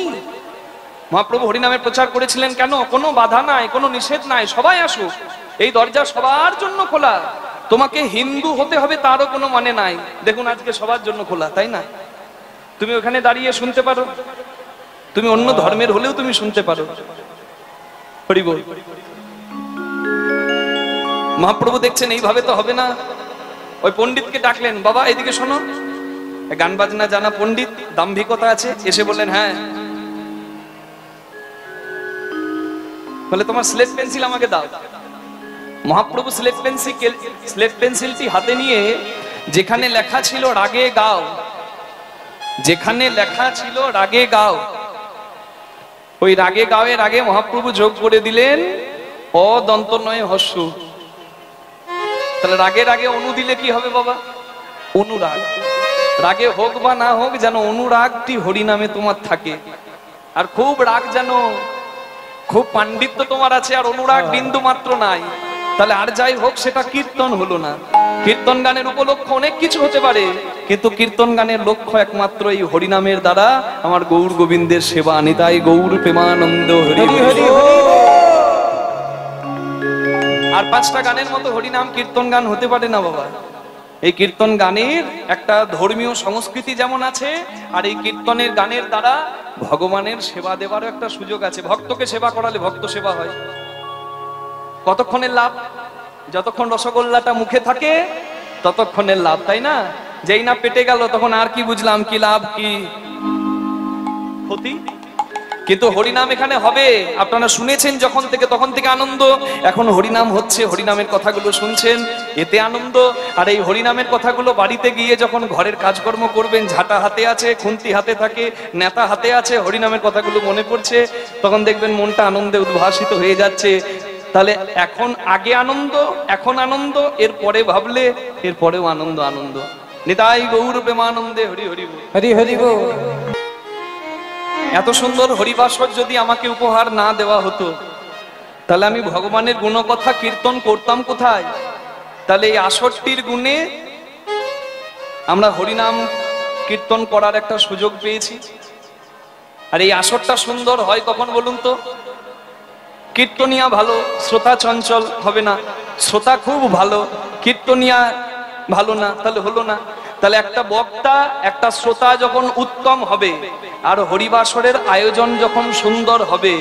মহাপ্রভু হরিনামের প্রচার করেছিলেন কেন? কোনো বাধা নাই, কোনো নিষেধ নাই, সবাই আসুক, এই দরজা সবার জন্য খোলা। তোমাকে হিন্দু হতে হবে তারও কোনো মানে নাই। দেখুন আজকে সবার জন্য খোলা, তাই না? তুমি ওখানে দাঁড়িয়ে শুনতে পারো, তুমি অন্য ধর্মের হলেও তুমি শুনতে পারো। হরি বল। মহাপ্রভু দেখছেন এইভাবে তো হবে না, ওই পণ্ডিতকে ডাকলেন, বাবা এদিকে শোনো, গান বাজনা জানা পণ্ডিত, দাম্ভিকতা আছে, এসে বললেন হ্যাঁ, বলে তোমার স্লেট পেন্সিল আমাকে দাও। মহাপ্রভু স্লেট পেন্সিলটি হাতে নিয়ে যেখানে লেখা ছিল রাগে গাও, যেখানে লেখা ছিল রাগে গাও, ওই রাগে গাওয়ের আগে মহাপ্রভু যোগ করে দিলেন অদন্ত নয় হস্য। তাহলে রাগের আগে অনু দিলে কি হবে বাবা? অনুরাগ। রাগে হোক বা না হোক যেন অনুরাগটি হরিনামে তোমার থাকে। আর খুব রাগ যেন, খুব পাণ্ডিত্য তোমার আছে আর অনুরাগ বিন্দু মাত্র নাই, তাহলে আর যাই হোক সেটা কীর্তন হলো না। কীর্তন গানের উপলক্ষ অনেক কিছু হতে পারে, কিন্তু কীর্তন গানের লক্ষ্য একমাত্র এই হরিনামের দ্বারা আমার গৌর গোবিন্দের সেবা। নিতাই গৌর প্রেমানন্দ হরি হরি। আর পাঁচটা গানের মতো হরিনাম কীর্তন গান হতে পারে না বাবা। এই কীর্তন গানের একটা ধর্মীয় সংস্কৃতি যেমন আছে, আর এই কীর্তনের গানের দ্বারা ভগবানের সেবা দেওয়ারও একটা সুযোগ আছে। ভক্তকে সেবা করালে ভক্ত সেবা হয়। কতক্ষণের লাভ? যতক্ষণ রসগোল্লাটা মুখে থাকে ততক্ষণের লাভ, তাই না? যেই না পেটে গেল তখন আর কি বুঝলাম কি লাভ কি ক্ষতি। কিন্তু হরিনাম এখানে হবে, আপনারা শুনেছেন যখন থেকে তখন থেকে আনন্দ। এখন হরিনাম হচ্ছে, হরিনামের কথাগুলো শুনছেন, এতে আনন্দ। আর এই হরিনামের কথাগুলো বাড়িতে গিয়ে যখন ঘরের কাজকর্ম করবেন, ঝাঁটা হাতে আছে, খুন্তি হাতে থাকে, নেতা হাতে আছে, হরিনামের কথাগুলো মনে পড়ছে, তখন দেখবেন মনটা আনন্দে উদ্ভাসিত হয়ে যাচ্ছে। তাহলে এখন আগে আনন্দ, এখন আনন্দ, এরপরে ভাবলে এরপরেও আনন্দ। আনন্দ। নিতাই গৌর প্রেমানন্দে হরি হরি হরি হরি বল। এত সুন্দর হরিবাসর যদি আমাকে উপহার না দেওয়া হতো, তাহলে আমি ভগবানের গুণকথা কীর্তন করতাম কোথায়? তাহলে এই ৬৮টির গুণে আমরা হরিনাম কীর্তন করার একটা সুযোগ পেয়েছি। আর এই আসরটা সুন্দর হয় কখন বলুন তো? কীর্তনিয়া ভালো, শ্রোতা চঞ্চল হবে না। শ্রোতা খুব ভালো, কীর্তনিয়া ভালো না, তাহলে হলো না। তাহলে একটা বক্তা, একটা শ্রোতা যখন উত্তম হবে আর হরিবাসরের আয়োজন যখন সুন্দর হবে,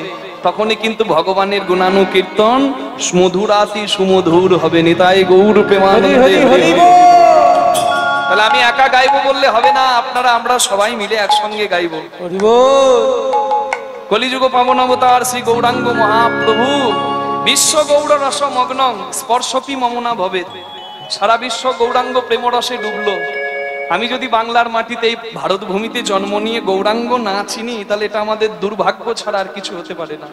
তখনই কিন্তু ভগবানের গুণানুকীর্তন মধুরাতি সুমধুর হবে। নিতাই গৌর প্রেমানন্দে হরি বল। তাহলে আমি একা গাইবো বললে হবে না, আপনারা আমরা সবাই মিলে একসঙ্গে গাইবো হরি বল। কলিযুগ পাবন অবতার শ্রী গৌরাঙ্গ মহাপ্রভু বিশ্ব গৌর রস মগ্নং স্পর্শপি মমনা ভবে। সারা বিশ্ব গৌরাঙ্গ প্রেম রসে ডুবলো, আমি যদি বাংলার মাটিতে এই ভারত ভূমিতে জন্ম নিয়ে গৌরাঙ্গ না চিনি, তাহলে এটা আমাদের দুর্ভাগ্য ছাড়া আর কিছু হতে পারে না,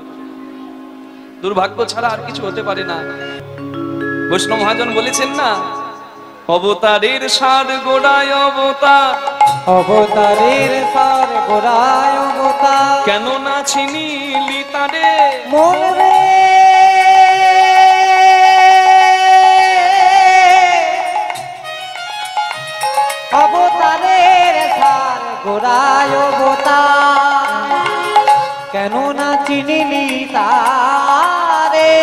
দুর্ভাগ্য ছাড়া আর কিছু হতে পারে না। বৈষ্ণব মহাজন বলেছেন না, অবতারের সার গোড়ায় অবতার, অবতারের সার গোড়ায় অবতার, কেন না চিনিলি তারে মন রে অবতারের সার গোড়ায় অবতার, কেন না চিনিলি তারে।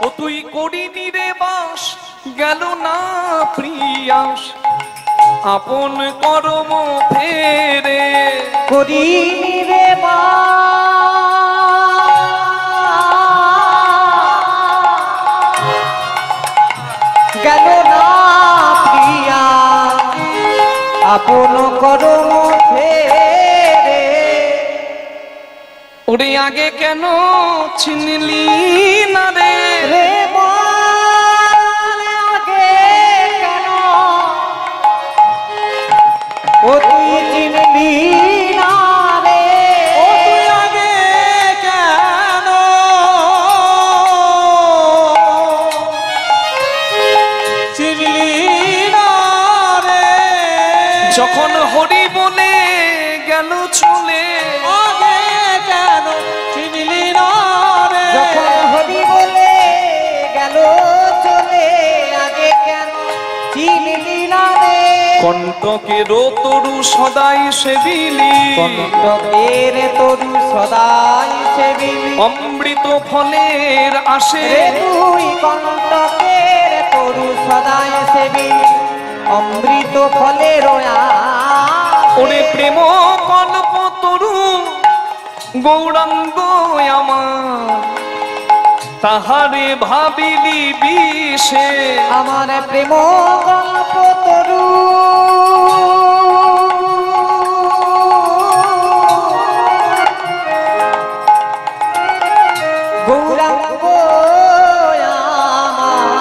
ও তুই করিনি রে বাস, গেল না প্রিয়াস, আপন কর্ম ফেরে করিনি রে গেল না প্রিয়া, আপন কর্ম ফেরে। ওরে আগে কেন চিনলি না রে, রে আগে কেন ও তুই চিনলি না রে, ও তুই আগে কেন চিনলি না রে। যখন হরি বলে গেল চলে, আগে কেন চিনলি না রে, যখন হরি বলে গেল চলে, আগে কেন চিনলি না রে। কণ্টকের তরু সদাই সেবিলি, কণ্টকের তরু সদাই সেবিলি, অমৃত ফলের আসে তুই কণ্টকের তরু সদাই সেবিলি, অমৃত ফলের ওরে প্রেম কল্প তরু গৌরাঙ্গ আমার, তাহারে ভাবিলি বিষে আমার প্রেম গল্প তরু গৌরাঙ্গ আমার,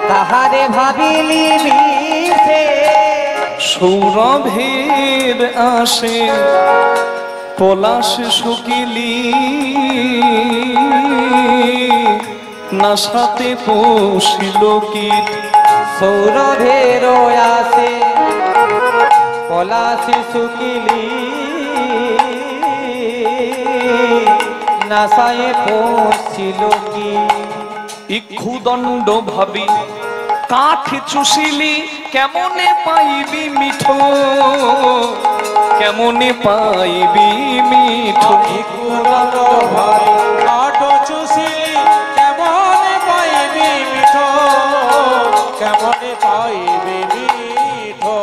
তাহারে ভাবিলি বিষে। সৌরভের আসে পলাশ শুকিলি, নাসাতে পৌঁছিল কীট সৌরভের আসে পলাশ শুকিলি, নাসায় পৌঁছিল কি। ইক্ষুদণ্ড ভাবি কাঠ চুষিলি, কেমনে পাইবি মিঠো, কেমনে পাইবি মিঠো। ইক্ষুদণ্ড ভাবি কাঠ চুষিলি, কেমনে পাইবি মিঠো, কেমনে পাইবি মিঠো।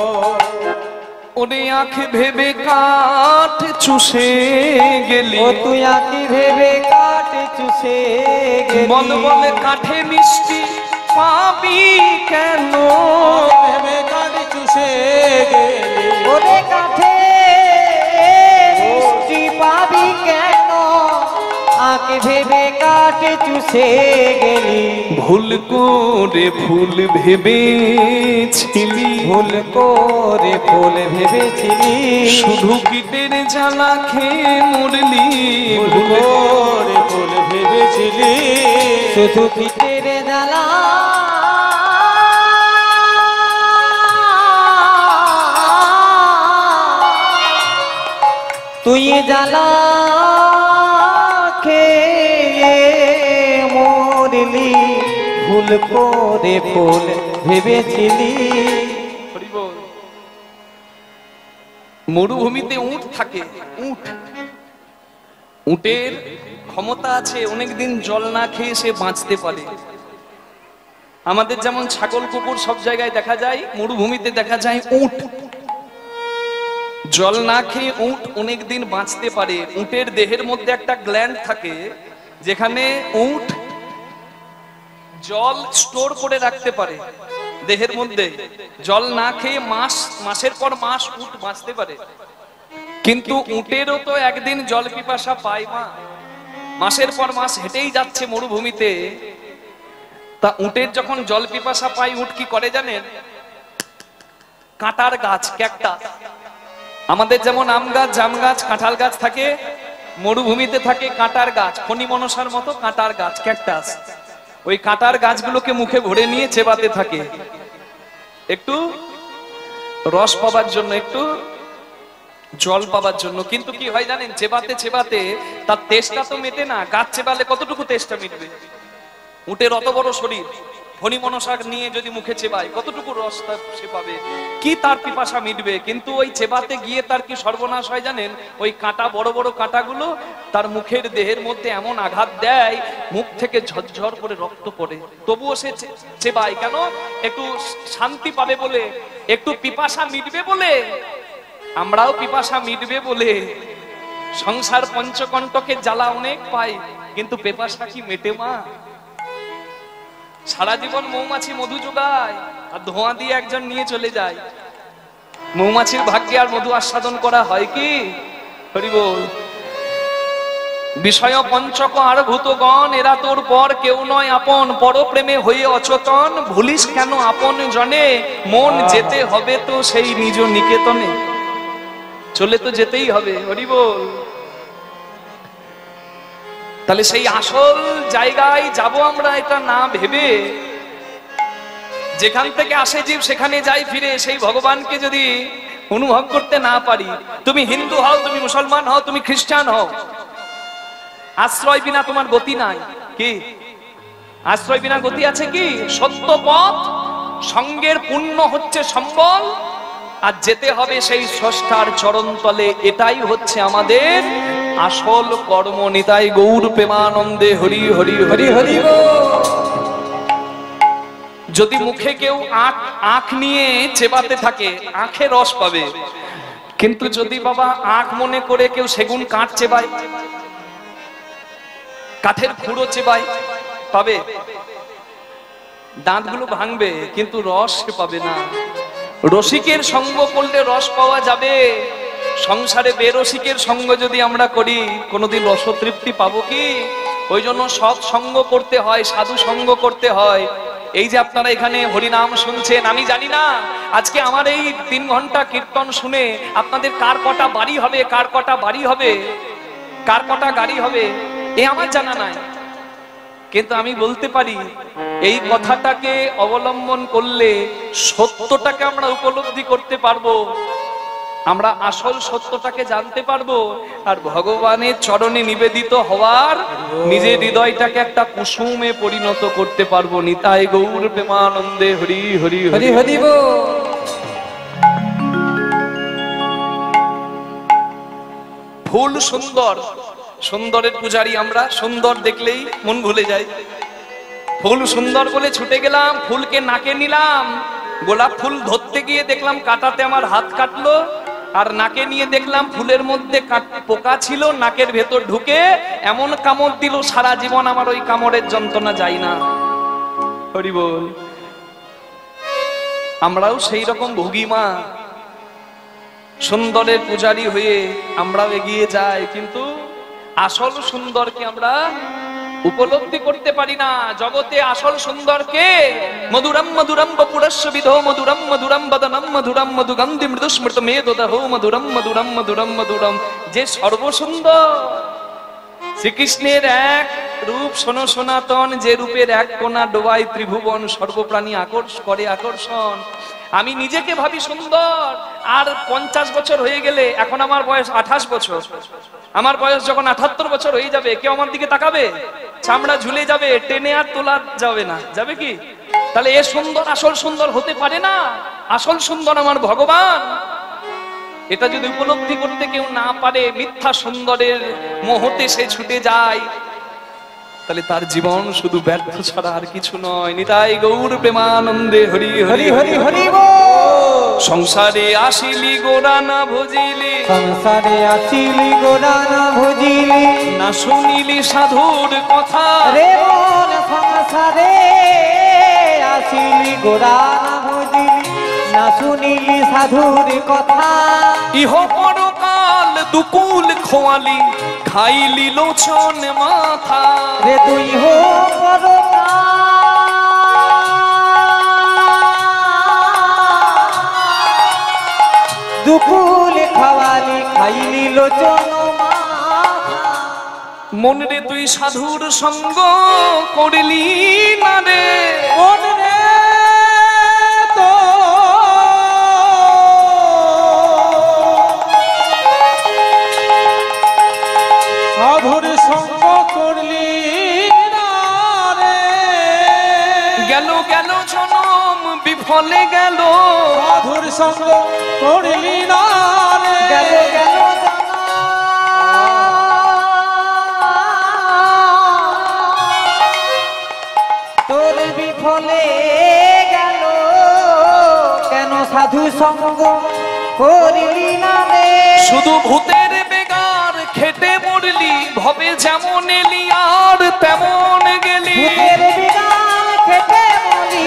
ওরে আঁখ ভেবে কাঠ চুষে গেলি, ও তুই আঁকি ভেবে কাঠ চুষে গেলি, বল বলে কাঠে মিষ্টি পাবি কেন, ভেবে কাঠ চুষে গেলি, ওরে কাঠে মিষ্টি পাবি কেন, আঁকি ভেবে কাঠ চুষে গেলি। ভুল করে ফুল ভেবেছিলি, ভুল করে ফুল ভেবেছিলি, শুধু কীটের জ্বালা খেয়ে মরলি, ভুল করে ফুল ভেবেছিলি, শুধু কীটের জ্বালা তুই জ্বালা খেয়ে মরলি, ভুল করে ফুল ভেবেছিলি। মরুভূমিতে উট থাকে, উট, উটের ক্ষমতা আছে অনেকদিন জল না খেয়ে সে বাঁচতে পারে। আমাদের যেমন ছাগল কুকুর সব জায়গায় দেখা যায়, মরুভূমিতে দেখা যায় উট। জল না খেয়ে উট অনেকদিন বাঁচতে পারে। উটের দেহের মধ্যে একটা গ্ল্যান্ড থাকে, যেখানে উট জল স্টোর করে রাখতে পারে দেহের মধ্যে। জল না খেয়ে মাসের পর মাস উট বাঁচতে পারে। কিন্তু উটেরও তো একদিন জল পিপাসা পায় মা, মাসের পর মাস হেঁটেই যাচ্ছে মরুভূমিতে। তা উটের যখন জল পিপাসা পায়, উট কি করে জানেন? কাঁটার গাছ, ক্যাকটাস। আমাদের যেমন আম গাছ, জাম গাছ, কাঁঠাল গাছ থাকে, মরুভূমিতে থাকে কাঁটার গাছ, ফণী মনসার মতো কাঁটার গাছ, ক্যাকটাস। ওই কাঁটার গাছগুলোকে মুখে ভরে নিয়ে চেবাতে থাকে, একটু রস পাবার জন্য, একটু জল পাবার জন্য। কিন্তু কি হয় জানেন, চেবাতে চেবাতে তার তেষ্টা তো মেটে না। গাছ চেবালে কতটুকু তেষ্টা মিটবে? উটের অত বড় শরীর, ফণী মনসা নিয়ে যদি মুখে চেবায় কতটুকু রস সে পাবে? কি তার পিপাসা মিটবে? কিন্তু ওই চেবাতে গিয়ে তার কি সর্বনাশ হয় জানেন? ওই কাঁটা, বড় বড় কাঁটাগুলো তার মুখের দেহের মধ্যে এমন আঘাত দেয়, মুখ থেকে ঝরঝর করে রক্ত পড়ে। তবুও সে চেবায় কেন? একটু শান্তি পাবে বলে, একটু পিপাসা মিটবে বলে। আমরাও পিপাসা মিটবে বলে সংসার পঞ্চকণ্টকের জ্বালা অনেক পাই, কিন্তু পিপাসা কি মেটে মা? সারা জীবন মৌমাছি মধু যোগায় আর ধোঁয়া দিয়ে একজন নিয়ে চলে যায়। মৌমাছির ভাগ্যে আর মধু আস্বাদন করা হয় কি? হরি বল। বিষয় পঞ্চক আর ভূতগণ, এরা তোর পর কেউ নয় আপন, পরপ্রেমে হয়ে অচেতন, ভুলিস কেন আপন জনে, মন যেতে হবে তো সেই নিজ নিকেতনে। চলে তো যেতেই হবে। হরি বল। তাহলে সেই আসল জায়গায় যাব আমরা, এটা না ভেবে যেখান থেকে আসে জীব সেখানে যাই ফিরে, সেই ভগবানকে যদি অনুভব করতে না পারি, তুমি হিন্দু হও, তুমি মুসলমান হও, তুমি খ্রিস্টান হও, আশ্রয় বিনা তোমার গতি নাই। কি আশ্রয় বিনা গতি আছে? কি সত্য পথ, সঙ্গের পুণ্য হচ্ছে সম্বল, আর যেতে হবে সেই স্রষ্টার চরণ তলে। এটাই হচ্ছে আমাদের আসল কর্ম। নিতাই গৌর প্রেমানন্দে হরি হরি হরি হরি। যদি মুখে কেউ আখ নিয়ে চেবাতে থাকে, আখে রস পাবে। কিন্তু যদি বাবা আখ মনে করে কেউ সেগুন কাঠ চেবায়, কাঠের খুঁড়ো চেবায়, পাবে? দাঁতগুলো ভাঙবে, কিন্তু রস পাবে না। রসিকের সঙ্গ করলে রস পাওয়া যাবে। সংসারে বেরসিকের সঙ্গ যদি আমরা করি, কোনোদিন রসতৃপ্তি পাবো কি? ওই জন্য সৎ সঙ্গ করতে হয়, সাধু সঙ্গ করতে হয়। এই যে আপনারা এখানে হরিনাম শুনছেন, আমি জানি না আজকে আমার এই 3 ঘন্টা কীর্তন শুনে আপনাদের কার কটা বাড়ি হবে, কার কটা বাড়ি হবে, কার কটা গাড়ি হবে, এ আমার জানা নাই। কিন্তু আমি বলতে পারি, এই কথাটাকে অবলম্বন করলে সত্যটাকে আমরা উপলব্ধি করতে পারবো, আমরা আসল সত্যটাকে জানতে পারবো, আর ভগবানের চরণে নিবেদিত হওয়ার নিজের হৃদয়টাকে একটা কুসুমে পরিণত করতে পারবো। নিতাই গৌর প্রেমানন্দে হরি হরি হরি হরি। ফুল সুন্দর, সুন্দরের পূজারী আমরা, সুন্দর দেখলেই মন ভুলে যায়। ফুল সুন্দর বলে ছুটে গেলাম, ফুলকে নাকে নিলাম, গোলাপ ফুল ধরতে গিয়ে দেখলাম কাটাতে আমার হাত কাটলো, আর নাকে নিয়ে দেখলাম ফুলের মধ্যে পোকা ছিল, নাকের ভেতর ঢুকে এমন কামড় দিল, সারা জীবন আমার ওই কামড়ের যন্ত্রণা যায় না। হরি বল। আমরাও সেই রকম ভোগী মা, সুন্দরের পূজারী হয়ে আমরাও এগিয়ে যাই, কিন্তু আসল সুন্দরকে আমরা উপলব্ধি করতে পারি না। জগতে আসল সুন্দরকে মধুরম মধুরম বপুরস্য বিধো মধুরম মধুরম বদনম মধুরম মধুগন্ধি মৃদু স্মৃত মেদোদহ মধুরম মধুরম মধুরম মধুরম, যে সর্বসুন্দর শ্রীকৃষ্ণের এক রূপ শোনো সনাতন, যে রূপের এক কোণা ডোবাই ত্রিভুবন, সর্বপ্রাণী করে আকর্ষণ। আমি নিজেকে ভাবি সুন্দর, আর 50 বছর হয়ে গেলে, এখন আমার বয়স 28 বছর, আমার বয়স যখন 78 বছর হয়ে যাবে, কেউ আমার দিকে তাকাবে? চামড়া ঝুলে যাবে, টেনে আর তোলা যাবে না, যাবে কি? তাহলে এ সুন্দর আসল সুন্দর হতে পারে না। আসল সুন্দর আমার ভগবান। এটা যদি উপলব্ধি করতে কেউ না পারে, মিথ্যা সুন্দরের মোহতে সে ছুটে যায়, তাহলে তার জীবন শুধু ব্যর্থ ছাড়া আর কিছু নয়। নিতাই গৌর প্রেমানন্দে হরি হরি হরি হরি বল। সংসারে আসিলি গোরা না ভজিলি, সংসারে আসিলি গোরা না ভজিলি, না শুনিলি সাধুর কথা। রে মন সংসারে আসিলি গোরা না ভজিলি, না শুনিলি সাধুর কথা। ইহ পরকাল দুকুল খোয়ালি, খাইলি লোচন মাথা। রে তুই হো পরকাল দুকুলে খাওয়ালি খাইলি লোচন মন রে তুই সাধুর সঙ্গ করলি না রে, মন রে তো সাধুর সঙ্গ করলি না রে, গেল গেল জনম বিফলে গেল, সাধুর সঙ্গ করলি না রে, গেল গেল তোর বিফলে গেল, কেন সাধু সঙ্গ করলি না রে, শুধু ভূতের বেগার খেটে মরলি, ভবে যেমন এলি আর তেমন গেলি, ভূতের বিগান খেতে মরি,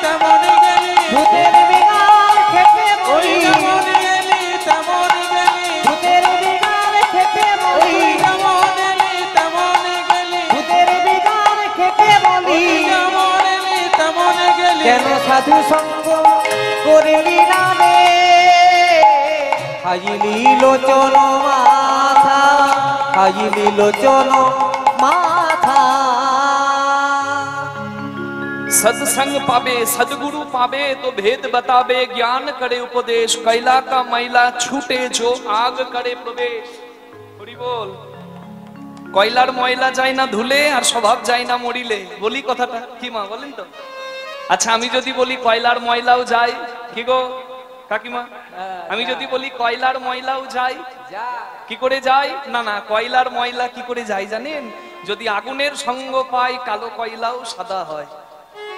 তেমন গেলি, ভূতের বিগান খেতে মরি, তেমন গেলি, তেমন গেলি, ভূতের বিগান খেতে মরি, তেমন গেলি, তেমন গেলি, ভূতের বিগান খেতে মরি, তেমন গেলি, তেমন গেলি, কেন সাধু সঙ্গ করলি না রে, খাইলি লোচন মাথা, খাইলি লোচন মাথা। सत्संग पावे सदगुरु पावे तो भेद बतावे, ज्ञान करे उपदेश, कैला का मैला छूटे जो आग करे प्रवेश। हरि बोल। কয়লার ময়লা যায় না ধুলে আর স্বভাব যায় না মরিলে, বলি কথাটা কি মা বলেন তো? আচ্ছা আমি যদি বলি কয়লার ময়লাও যায়, কি গো কাকিমা, আমি যদি বলি কয়লার ময়লাও যায়, কি করে যায়? না না, কয়লার ময়লা কি করে যায় জানেন? যদি আগুনের সঙ্গ পায় কালো কয়লাও সাদা হয়।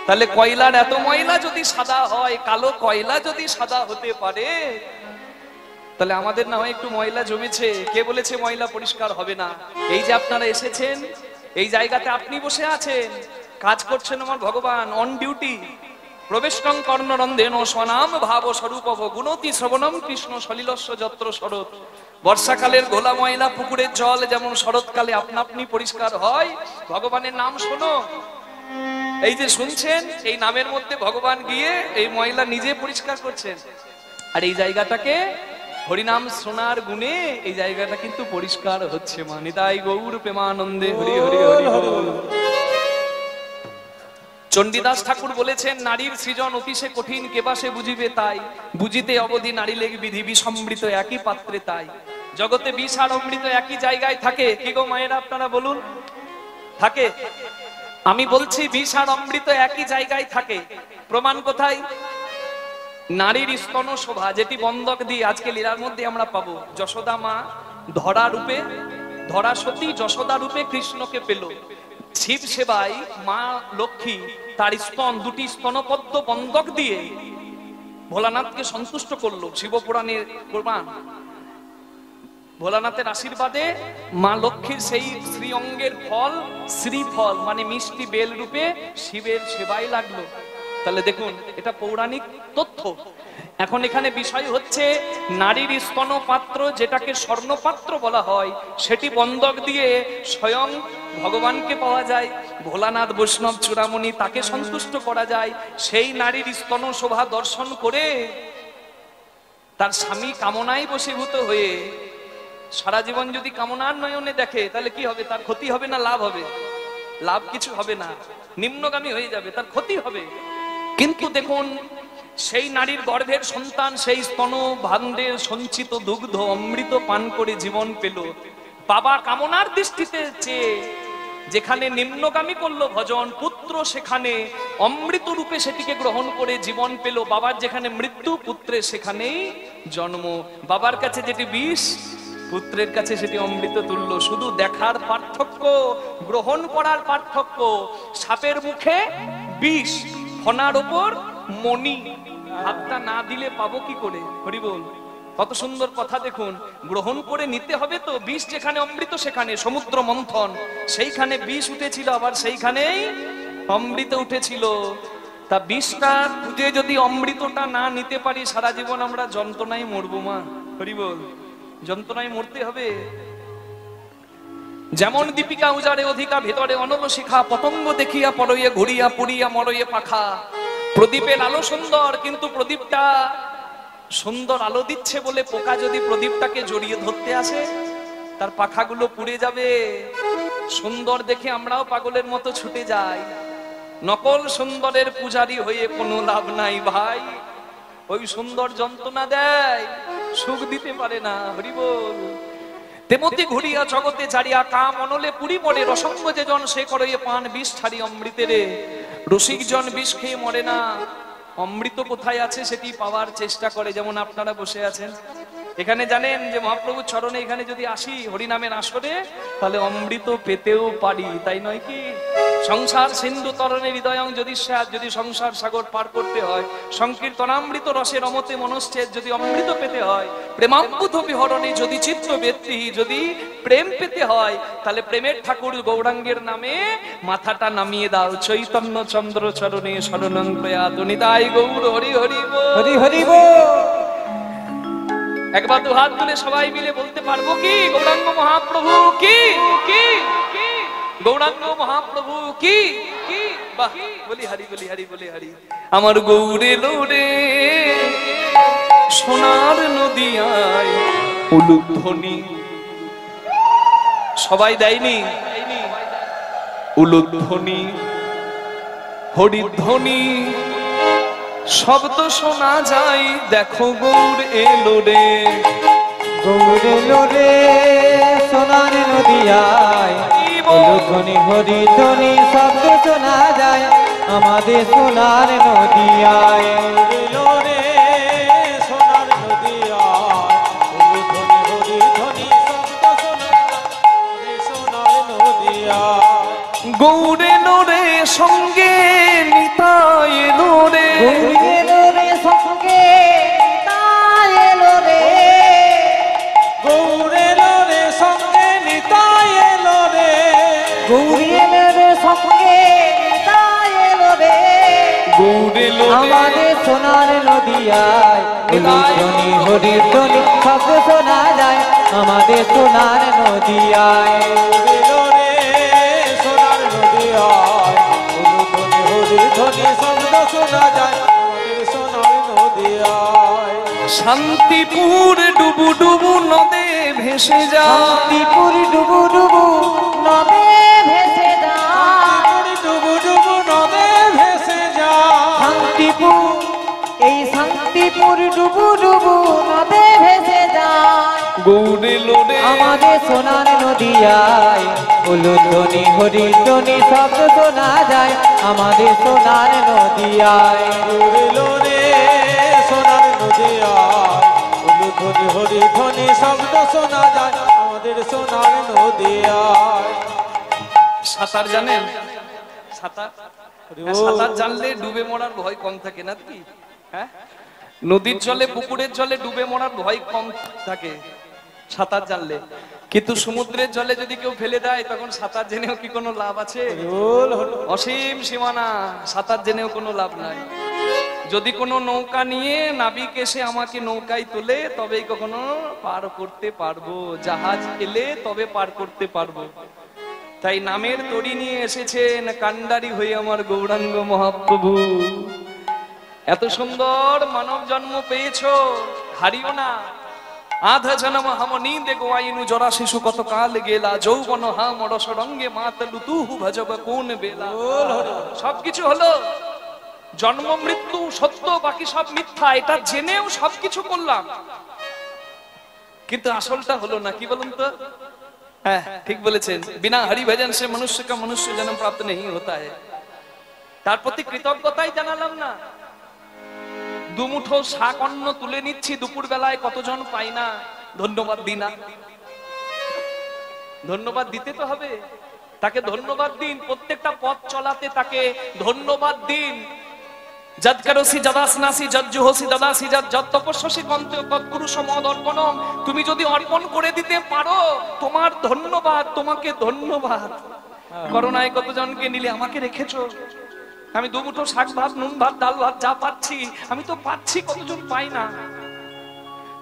তাহলে কয়লার এত ময়লা যদি সাদা হয়, কালো কয়লা যদি সাদা হতে পারে, তাহলে আমাদের না হয় একটু ময়লা জমেছে, কে বলেছে ময়লা পরিষ্কার হবে না? এই যে আপনারা এসেছেন, এই জায়গাতে আপনি বসে আছেন, কাজ করছেন আমার ভগবান অন ডিউটি। প্রবেশং কর্ণরন্ধেন স্বনাম ভাব স্বরূপ গুণতি শ্রবণম কৃষ্ণ সলিলস্য যত্র শরৎ। বর্ষাকালের ঘোলা ময়লা পুকুরের জল যেমন শরৎকালে আপনা আপনি পরিষ্কার হয়, ভগবানের নাম শোনো। এই যে শুনছেন, এই নামের মধ্যে ভগবান গিয়ে এই ময়লা নিজে পরিষ্কার করছেন। আর এই জায়গাটাকে হরিনাম শোনার গুণে এই জায়গাটা কিন্তু পরিষ্কার হচ্ছে। মা নিতাই গৌর প্রেমানন্দে হরি হরি হরি হরি। চণ্ডীদাস ঠাকুর বলেছেন, নারীর সৃজন অতিশয় কঠিন, কেবা সে বুঝিবে তাই, বুঝিতে অবধি নারী লেগ বিধি, বিষমৃত একই পাত্রে তাই। জগতে বিষ আর অমৃত একই জায়গায় থাকে, কি গো মায়েরা আপনারা বলুন, থাকে? আমি বলছি বিষ আর অমৃত একই জায়গায় থাকে। প্রমাণ কোথায়? নারীর স্তন শোভা, যেটি বন্ধক দিয়ে আজকে লীলার মধ্যে আমরা পাবো। যশোদা মা ধরা রূপে, ধরা সতী যশোদা রূপে কৃষ্ণকে পেল। শিব সেবায় মা লক্ষ্মী তার স্তন দুটি স্তনপদ্ম বন্ধক দিয়ে ভোলানাথকে সন্তুষ্ট করলো। শিবপুরাণের প্রমাণ। ভোলানাথের আশীর্বাদে মা লক্ষ্মীর সেই শ্রী অঙ্গের ফল, শ্রীফল মানে মিষ্টি বেল রূপে শিবের সেবায় লাগলো। তাহলে দেখুন, এটা পৌরাণিক তথ্য। এখন এখানে বিষয় হচ্ছে, নারীর স্তন পাত্র যেটাকে স্বর্ণপাত্র বলা হয়, সেটি বন্ধক দিয়ে স্বয়ং ভগবানকে পাওয়া যায়। ভোলানাথ বৈষ্ণব চূড়ামণি, তাকে সন্তুষ্ট করা যায়। সেই নারীর স্তন শোভা দর্শন করে তার স্বামী কামনায় বশীভূত হয়ে সারা জীবন যদি কামনার নয়নে দেখে, তাহলে কি হবে? তার ক্ষতি হবে না লাভ হবে? লাভ কিছু হবে না, নিম্নগামী হয়ে যাবে, তার ক্ষতি হবে। কিন্তু দেখুন, সেই নারীর গর্ভের সন্তান সেই স্তন ভাণ্ডের সঞ্চিত দুগ্ধ অমৃত পান করে জীবন পেল। বাবা কামনার দৃষ্টিতে চেয়ে যেখানে নিম্নগামী করলো ভজন, পুত্র সেখানে অমৃত রূপে সেটিকে গ্রহণ করে জীবন পেল। বাবার যেখানে মৃত্যু, পুত্রের সেখানেই জন্ম। বাবার কাছে যেটি বিষ, পুত্রের কাছে সেটি অমৃত তুল্য। শুধু দেখার পার্থক্য, গ্রহণ করার পার্থক্য। সাপের মুখে বিষ, ফনার ওপর মণি, হাতটা না দিলে পাবো কি করে? হরি বল। কত সুন্দর কথা দেখুন, গ্রহণ করে নিতে হবে তো। বিষ যেখানে অমৃত সেখানে, সমুদ্র মন্থন, সেইখানে বিষ উঠেছিল, আবার সেইখানেই অমৃত উঠেছিল। তা বিষটা খুঁজে যদি অমৃতটা না নিতে পারি, সারা জীবন আমরা যন্ত্রণায় মরবো মা। হরি বল। যন্ত্রণায় মরতে হবে। যেমন দীপিকা উজাড়ে অধিকা, ভেতরে অনল শিখা, পতঙ্গ দেখিয়া পরইয়ে ঘুরিয়া পুড়িয়া মরইয়ে পাখা। প্রদীপের আলো সুন্দর, কিন্তু প্রদীপটা সুন্দর আলো দিচ্ছে বলে পোকা যদি প্রদীপটাকে জড়িয়ে ধরতে আসে, তার পাখাগুলো পুড়ে যাবে। সুন্দর দেখে আমরাও পাগলের মতো ছুটে যাই। নকল সুন্দরের পূজারী হয়ে কোনো লাভ নাই ভাই। ওই সুন্দর যন্ত্রণা দেয়, সুখ দিতে পারে না। হরি বল। তেমতি ঘুরিয়া জগতে জারিয়া কাম অনলে পুরি পড়ে, রসঙ্গ যে জন সে করে পান বিষ ছাড়ি অমৃতেরে। রসিক জন বিষ খেয়ে মরে না, অমৃত কোথায় আছে সেটি পাওয়ার চেষ্টা করে। যেমন আপনারা বসে আছেন এখানে, জানেন যে মহাপ্রভুর চরণে এখানে যদি আসি হরিনামের আসরে, তাহলে অমৃত পেতেও পারি, তাই নয় কি? সংসার সিন্ধু তরণে হৃদয়ং যদি যদি সংসার সাগর পার করতে হয়, সংকীর্তনামৃত রসের অমতে মনশ্চেদ যদি অমৃত পেতে হয়, প্রেমাম্বুধ বিহরণে যদি চিত্ত ব্যক্তি যদি প্রেম পেতে হয়, তাহলে প্রেমের ঠাকুর গৌরাঙ্গের নামে মাথাটা নামিয়ে দাও। চৈতন্য চন্দ্র চরণে শরণং প্রয়াত নিতাই গৌর হরি হরি বল। হরি হরি বল। একবার দু হাত তুলে সবাই মিলে বলতে পারবো কি? গৌরাঙ্গ মহাপ্রভু কি কি কি, গৌরাঙ্গ মহাপ্রভু কি কি। বাহ, বলি হরি, বলি হরি, বলি হরি। আমার গৌরে লোরে সোনার নদিয়ায় উলুধ্বনি, সবাই দেয়নি উলুধ্বনি, হরিধ্বনি শব্দ শোনা যায়। দেখো গৌর এলো রে, গৌর এলো রে সোনার নদিয়ায়, ধ্বনি হরি ধ্বনি শব্দ শোনা যায় আমাদের সোনার নদিয়ায়। এলো রে সোনার নদিয়ায়, ধ্বনি হরি ধ্বনি শব্দ শোনা যায় সোনার নদিয়ায়। গৌর এলো রে সঙ্গে নিতাই এলো রে, গৌর এলো রে সঙ্গে নিতাই এলো রে, গৌর এলো রে সঙ্গে নিতাই এলো রে, গৌর এলো রে সঙ্গে নিতাই এলো রে। গৌর এলো আমাদের সোনার নদিয়ায়, ধ্বনি হরি ধ্বনি শব্দ শোনা যায় আমাদের সোনার নদিয়ায়। এলো রে সোনার নদিয়ায়, ধ্বনি হরি ধ্বনি শব্দ শোনা যায় আমাদের সোনার নদিয়ায়। শান্তিপুর ডুবু ডুবু নদে ভেসে যা, শান্তিপুর ডুবু ডুবু নদে ভেসে যা, ডুবু ডুবু নদে ভেসে যা। শান্তিপুর, এই শান্তিপুর ডুবু ডুবু নদে ভেসে যা। গৌর এলো রে আমাদের সোনার নদিয়ায়, ধ্বনি হরি ধ্বনি শব্দ শোনা যায় আমাদের সোনার নদিয়ায়। এলো রে সোনার নদিয়ায়, ধ্বনি হরি ধ্বনি শব্দ শোনা যায় আমাদের সোনার নদিয়ায়। সাঁতার জানেন? সাঁতার, সাঁতার জানলে ডুবে মরার ভয় কম থাকে না কি? হ্যাঁ, নদীর জলে পুকুরের জলে ডুবে মরার ভয় কম থাকে সাঁতার জানলে। কিন্তু সমুদ্রের জলে যদি কেউ ফেলে দেয়, তখন সাঁতার জেনেও কি কোনো লাভ আছে? অসীম সীমানা, সাঁতার জেনেও কোনো লাভ নাই। যদি কোনো নৌকা নিয়ে নাবিক এসে আমাকে নৌকায় তোলে, তবেই কখনো পার করতে পারবো। জাহাজ এলে তবে পার করতে পারবো। তাই নামের তরি নিয়ে এসেছেন কান্ডারি হয়ে আমার গৌরাঙ্গ মহাপ্রভু। এত সুন্দর মানব জন্ম পেয়েছো, হারিও না। আধা জনম হাম নিন্দে গোয়াইনু জরা শিশু কত কাল গেলা, যৌবন হাম রস রঙ্গে মাতলু তুহু ভজব কোন বেলা। সবকিছু হলো, জন্ম মৃত্যু সত্য, বাকি সব মিথ্যা, এটা জেনেও সবকিছু করলাম, কিন্তু আসলটা হলো না। কি বলুন তো? হ্যাঁ, ঠিক বলেছেন। বিনা হরি ভজন সে মনুষ্য কা মনুষ্য জন্ম প্রাপ্ত নেই হতা है। তার প্রতি কৃতজ্ঞতাই জানালাম না। দুমুঠো শাক অন্ন তুলে নিচ্ছি দুপুর বেলায়, কতজন পাই না, ধন্যবাদ দিই না। ধন্যবাদ দিতে তো হবে, তাকে ধন্যবাদ দিন। প্রত্যেকটা পথ চলাতে তাকে ধন্যবাদ দিন। যদ করসি যদাসনাসি যদ জুহসি দদাসি যদ যদ তপস্যসি কন্তে তৎপুরুষ মদ অর্পণম। তুমি যদি অর্পণ করে দিতে পারো, তোমার ধন্যবাদ, তোমাকে ধন্যবাদ। করোনায় কতজনকে নিলে আমাকে রেখেছো। আমি দুমুঠো শাক ভাত, নুন ভাত, ডাল ভাত যা পাচ্ছি, আমি তো পাচ্ছি, কতজন পাই না।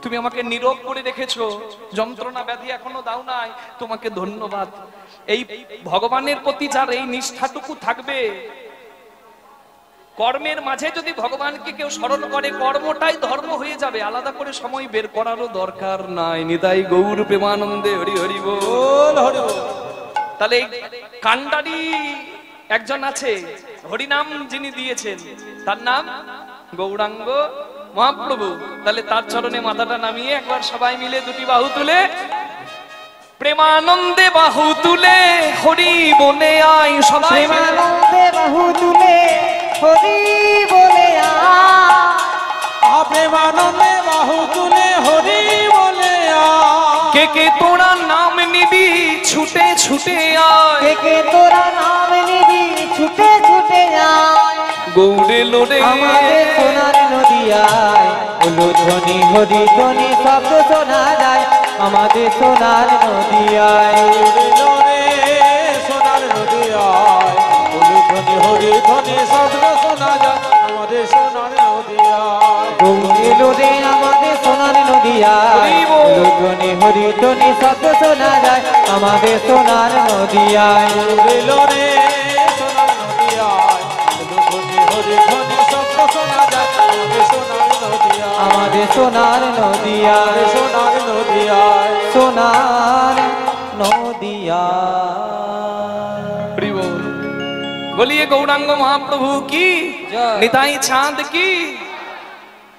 তুমি আমাকে নীরব করে রেখেছো, যন্ত্রণা ব্যাধি এখনো দাও নাই, তোমাকে ধন্যবাদ। এই ভগবানের প্রতি যার এই নিষ্ঠাটুকু থাকবে, কর্মের মাঝে যদি ভগবানকে কেউ স্মরণ করে কর্মটাই ধর্ম হয়ে যাবে, আলাদা করে সময় বের করারও দরকার নাই। নিতাই গৌর প্রেমানন্দে হরি হরি বল হরি বল। তাহলে কান্ডারি একজন আছে, হরিনাম যিনি দিয়েছেন তার নাম গৌরাঙ্গ মহাপ্রভু। তাহলে তার চরণে মাথাটা নামিয়ে একবার সবাই মিলে দুটি বাহু তুলে প্রেমানন্দে বাহু তুলে হরি বলে আয়। সবাই প্রেমানন্দে বাহু তুলে হরি বলে আয়, প্রেমানন্দে বাহু তুলে হরি বলে আয়। কে কে তোরা নাম নিবি ছুটে ছুটে আয়, কে কে তোরা নাম নিবি ছুটে ছুটে আয়। গৌরে লোরে আমাদের সোনার নদিয়ায় হলো ধ্বনি হরি ধ্বনি শব্দ শোনা যায়, আমাদের সোনার নদিয়ায়। লোরে সোনার নদিয়ায় হরি ধ্বনি হরি ধ্বনি শব্দ শোনা যায়, আমাদের সোনার নদিয়ায়। গৌরে লোরে আমাদের সোনার নদিয়ায় হলো ধ্বনি হরি ধ্বনি শব্দ শোনা যায়, আমাদের সোনার নদিয়ায়। লোরে লোরে সোনার নদিয়ায় হরি ধ্বনি হরি ধ্বনি শব্দ শোনা যায়, আমাদের সোনার নদিয়ায়। আমাদের সোনার নদিয়ায় সোনার নদিয়ায় সোনার নদিয়ায়। হরি বল। বলিয়ে গৌরাঙ্গ মহাপ্রভু কি, জয়। নিতাই চাঁদ কি,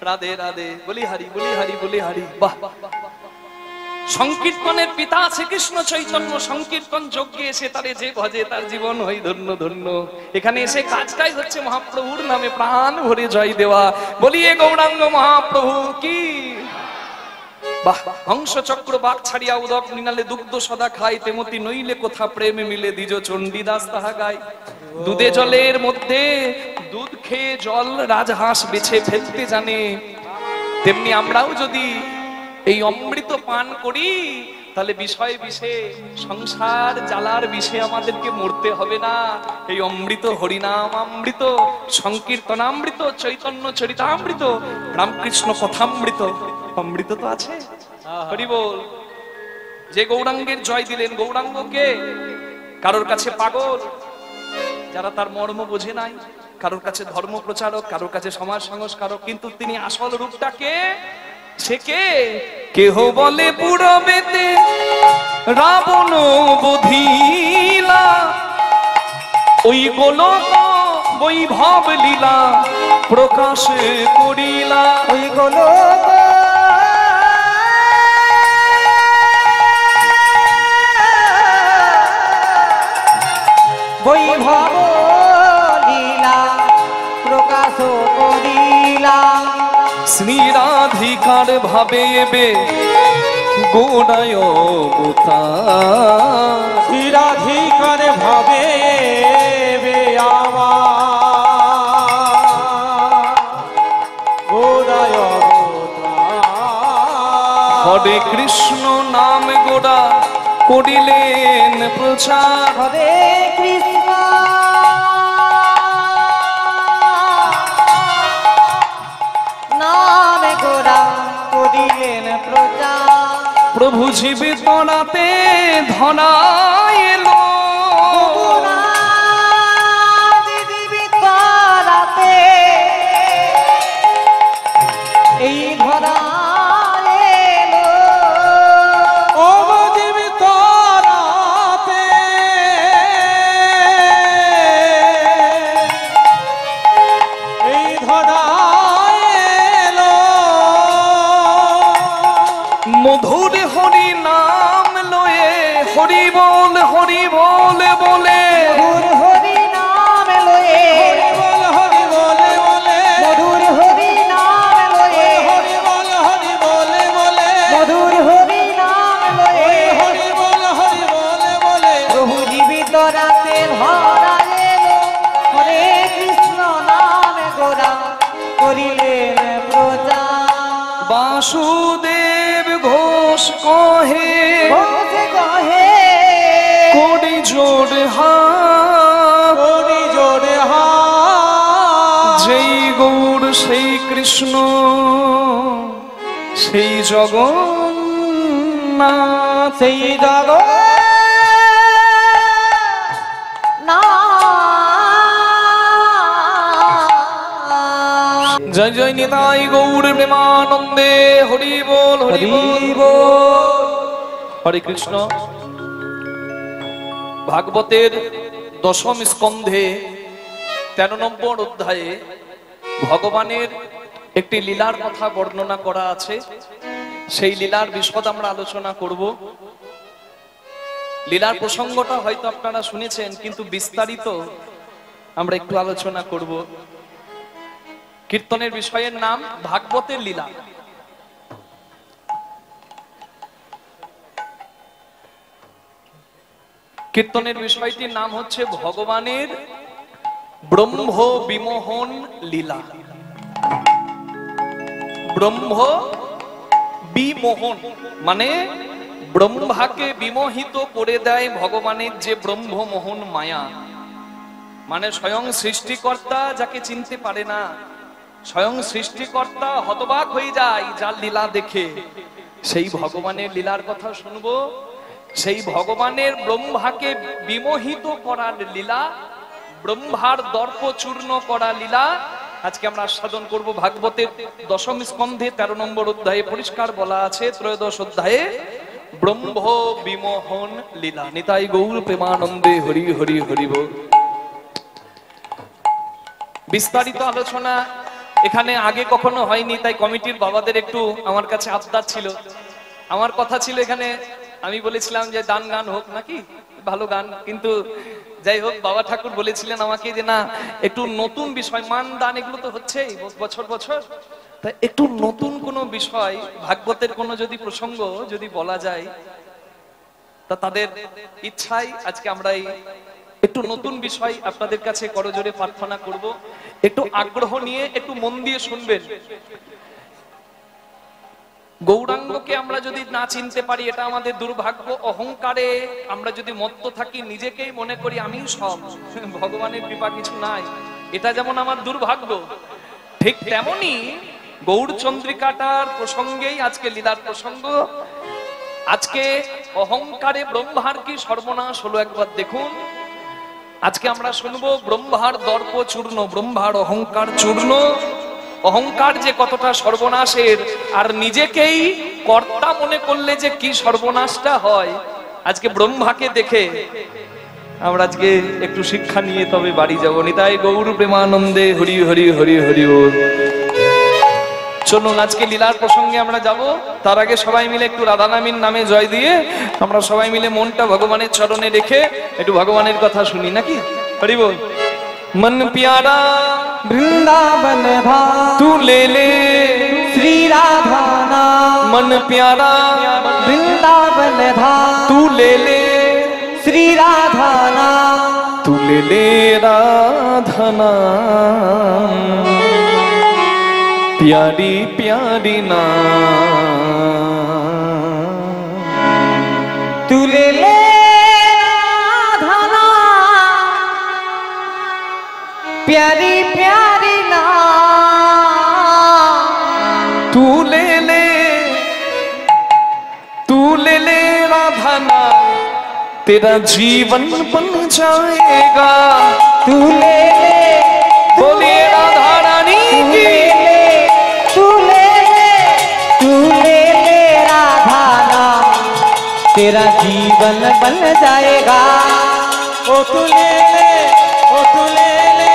রাধে রাধে। বলি হারি বলি হারি বলি হারি। বাহ, সংকীর্তনের পিতা শ্রীকৃষ্ণ চৈতন্য সংকীর্তন যজ্ঞে এসে তারে যে ভজে তার জীবন হয় ধন্য ধন্য। এখানে এসে কাজটাই হচ্ছে মহাপ্রভুর নামে প্রাণ ভরে জয় দেওয়া। বলিয়ে গৌরাঙ্গ মহাপ্রভু কি। বাহ, হংস চক্র বাক ছাড়িয়া উদক মৃণালে দুগ্ধ সদা খায়, তেমতি নইলে কোথা প্রেমে মিলে দ্বিজ চণ্ডীদাস তাহা গায়। দুধে জলের মধ্যে দুধ খেয়ে জল রাজহাঁস বেছে ফেলতে জানে, তেমনি আমরাও যদি এই অমৃত পান করি তাহলে বিষয় বিষে সংসার জ্বালার বিষে আমাদেরকে মরতে হবে না। এই অমৃত হরিনাম অমৃত, সংকীর্তনামৃত, চৈতন্য চরিতামৃত, রামকৃষ্ণ কথামৃত, অমৃত তো আছে। হরি বল। যে গৌরাঙ্গের জয় দিলেন, গৌরাঙ্গকে কারোর কাছে পাগল যারা তার মর্ম বোঝে নাই, কারোর কাছে ধর্ম প্রচারক, কারোর কাছে সমাজ সংস্কারক, কিন্তু তিনি আসল রূপটাকে সে কে? কেহ বলে পুরবেতে রাবণ বধিলা, ওই গোলক বৈভব লীলা প্রকাশ করিলা। ওই গোলক বৈভব লীলা প্রকাশ করিলা। শ্রীরাধিকার ভাবে এবে গোড়ায় অবতার, চিরাধিকার ভাবে বে আমার গোড়ায় অবতার। হরে কৃষ্ণ নাম গোড়া করিলেন প্রচার। হরে কৃষ্ণ নাম গোড়া করিলেন প্রচার। প্রভু জীবিত রাতে ধনা এলো, রাতে এই ধরা এলো। ও জীবিত রাতে এই ধরা এলো। মধুর হরি নাম লয়ে হরি বল বলে মধুর হরি নাম লয়ে হরি বল বলে মধুর হরি নাম লয়ে হরি বল বলে মধুর হরি নাম লয়ে হরি বল বলে প্রভু জীবিত রাতে ধরা এলো। হরে কৃষ্ণ নাম গোড়া করিলেন প্রচার। বাসুদেব ঘোষ কহে ঘোষে কহে করি জোর হাত, করি জোরে হাত। যেই গৌর সেই কৃষ্ণ সেই জগন্নাথ। সেই জগ না জয় জয় নিতাই গৌর প্রেমানন্দে, হরি বল হরি বল। হরে কৃষ্ণ। ভাগবতের দশম স্কন্ধে 13 নম্বর অধ্যায়ে ভগবানের একটি লীলার কথা বর্ণনা করা আছে। সেই লীলার বিশদ আমরা আলোচনা করব। লীলার প্রসঙ্গটা হয়তো আপনারা শুনেছেন, কিন্তু বিস্তারিত আমরা একটু আলোচনা করব। কীর্তনের বিষয়ের নাম ভাগবতের লীলা। কীর্তনের বিষয়টির নাম হচ্ছে ভগবানের ব্রহ্ম বিমোহন লীলা। ব্রহ্ম বিমোহন মানে ব্রহ্মাকে বিমোহিত করে দেয় ভগবানের যে ব্রহ্মমোহন মায়া, মানে স্বয়ং সৃষ্টিকর্তা যাকে চিনতে পারে না, স্বয়ং সৃষ্টিকর্তা হতবাক হয়ে যায় যার লীলা দেখে। সেই ভগবানের লীলার কথা শুনবো। সেই ভগবানের ব্রহ্মাকে বিমোহিত করার লীলা, ব্রহ্মার দর্প চূর্ণ করা লীলা আজকে আমরা আস্বাদন করব। ভাগবতের দশম স্কন্ধে 13 নম্বর অধ্যায়ে পরিষ্কার বলা আছে, ত্রয়োদশ অধ্যায়ে ব্রহ্ম বিমোহন লীলা। নিতাই গৌর প্রেমানন্দে, হরি হরি হরি বল। বিস্তারিত আলোচনা এখানে আগে কখনো হয়নি, তাই কমিটির বাবাদের একটু আমার কাছে আবদার ছিল। আমার কথা ছিল এখানে, আমি বলেছিলাম যে দান গান হোক নাকি, ভালো গান, কিন্তু যাই হোক বাবা ঠাকুর বলেছিলেন আমাকে যে না, একটু নতুন বিষয়, মান দান এগুলো তো হচ্ছেই বছর বছর, তাই একটু নতুন কোনো বিষয়, ভাগবতের কোনো যদি প্রসঙ্গ যদি বলা যায়, তা তাদের ইচ্ছাই আজকে আমরা একটু নতুন বিষয় আপনাদের কাছে করজোরে প্রার্থনা করব। একটু আগ্রহ নিয়ে একটু মন দিয়ে শুনবেন। গৌরাঙ্গকে আমরা যদি না চিনতে পারি এটা আমাদের দুর্ভাগ্য। অহংকারে আমরা যদি মত্ত থাকি, নিজেকেই মনে করি আমি সব, ভগবানের কৃপা কিছু নাই, এটা যেমন আমার দুর্ভাগ্য, ঠিক তেমনি গৌরচন্দ্রিকাটার প্রসঙ্গেই আজকে লীলার প্রসঙ্গ। আজকে অহংকারে ব্রহ্মার কি সর্বনাশ হলো একবার দেখুন। আজকে আমরা শুনবো ব্রহ্মার দর্প চূর্ণ, ব্রহ্মার অহংকার চূর্ণ, অহংকার যে কতটা সর্বনাশের, আর নিজেকেই কর্তা মনে করলে যে কি সর্বনাশটা হয়। আজকে ব্রহ্মাকে দেখে আমরা আজকে একটু শিক্ষা নিয়ে তবে বাড়ি যাব। নিতাই গৌর প্রেমানন্দে, হরি হরি হরি হরি বল। চলুন আজকে লীলার প্রসঙ্গে আমরা যাব। তার আগে সবাই মিলে একটু রাধানামীর নামে জয় দিয়ে আমরা সবাই মিলে মনটা ভগবানের চরণে রেখে একটু ভগবানের কথা শুনি নাকি, হরি বল। मन प्यारा वृंदावन धाम तू ले ले श्री राधा नाम, मन प्यारा वृंदावन धाम तू ले ले श्री राधा नाम, तू ले ले राधा नाम, प्यारी प्यारी नाम, तू ले ले राधा नाम, प्यारी प्यारी नाम, तू ले ले राधा नाम, तेरा जीवन बन जाएगा। तू ले ले बोलिए राधा रानी की। तू ले ले राधा नाम, तेरा जीवन बन जाएगा। ओ तू ले ले, ओ तू ले ले,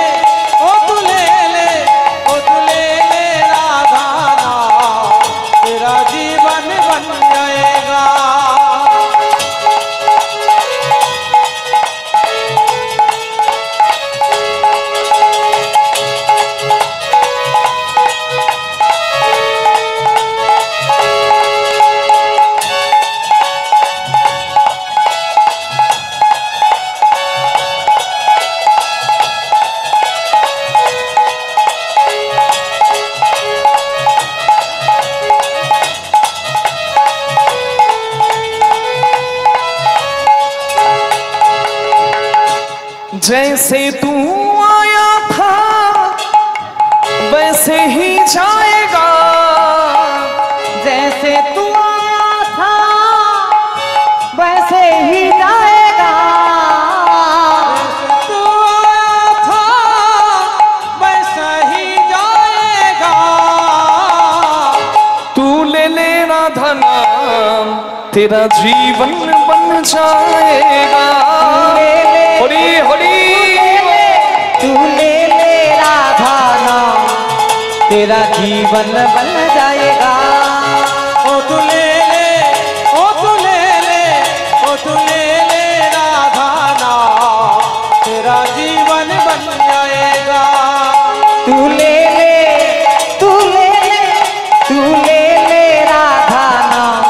ओ तू ले ले, ओ तू ले ले राधा नाम, तेरा जीवन बन जाएगा। जैसे तू आया था वैसे ही जाएगा, जैसे तू आया था वैसे ही जाएगा। तू आया था वैसा ही जाएगा। तेरा जीवन बन जाएगा। हरी हरी तू ले ले राधा नाम, तेरा जीवन बन जाएगा। ओ तू ले ले, ओ तू ले ले, ओ तू ले ले राधा नाम, तेरा जीवन बन जाएगा। तू ले ले, तू ले ले, तू ले ले राधा नाम,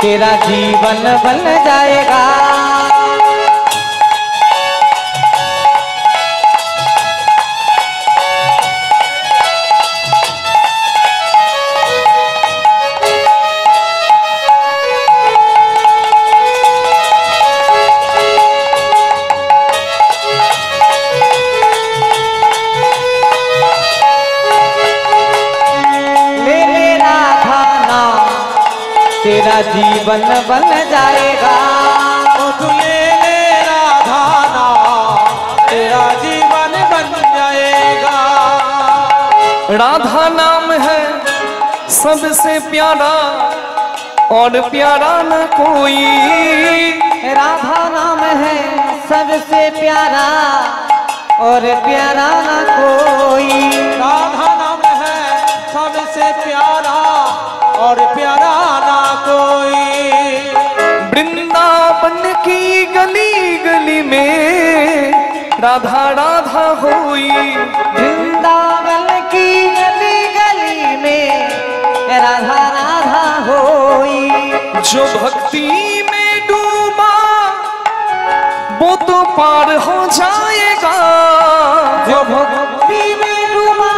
तेरा जीवन बन जाएगा। तेरा जीवन बन जाएगा। ओ तू ले ले राधा नाम, तेरा जीवन बन जाएगा। राधा नाम है सबसे प्यारा और प्यारा न कोई। राधा नाम है सबसे प्यारा और प्यारा न कोई। राधा नाम है सबसे प्यारा और प्यारा ना कोई। वृंदावन की गली गली में राधा राधा होई। वृंदावन की गली गली में राधा राधा होई। जो भक्ति में डूबा वो तो पार हो जाएगा। जो भक्ति में डूबा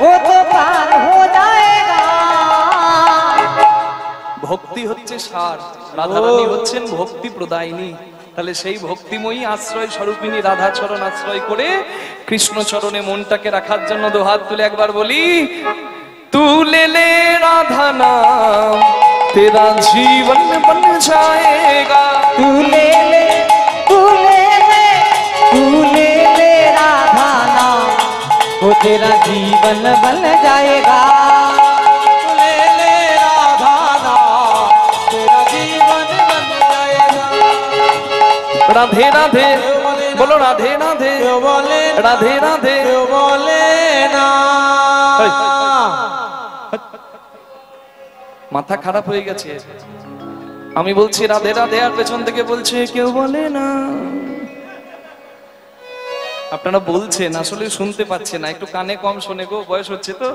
वो तो पार हो जाएगा। ভক্তি হচ্ছে সার, রাধারানী হচ্ছেন ভক্তি প্রদায়িনী। তাহলে সেই ভক্তিময়ী আশ্রয় স্বরূপিনী রাধা চরণ আশ্রয় করে কৃষ্ণ চরণে মনটাকে রাখার জন্য দুহাত তুলে একবার বলি, তু লে লে রাধা নাম, তেরা জীবন বন जाएगा। तू ले ले, तू ले ले, तू ले ले राधा नाम, वो तेरा जीवन बन जाएगा। तू ले ले राधा नाम, तेरा जीवन बन जाएगा। राधे राधे बोलो, राधे राधे क्यों बोले ना, राधे राधे। क्यों बोले ना। মাথা খারাপ হয়ে গেছে। আমি বলছি রাধে রাধে, আর পেছন থেকে বলছে কেউ বলে না। আপনারা বলছেন আসলে শুনতে পাচ্ছেন না, একটু কানে কম শোনে গো, বয়স হচ্ছে তো।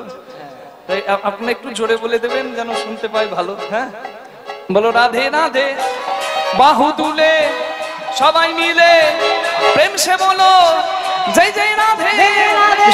তাই আপনি একটু জোরে বলে দেবেন যেন শুনতে পাই ভালো। হ্যাঁ বলো, রাধে রাধে, বাহু তুলে সবাই মিলে প্রেম সে বলো জয় জয় রাধে।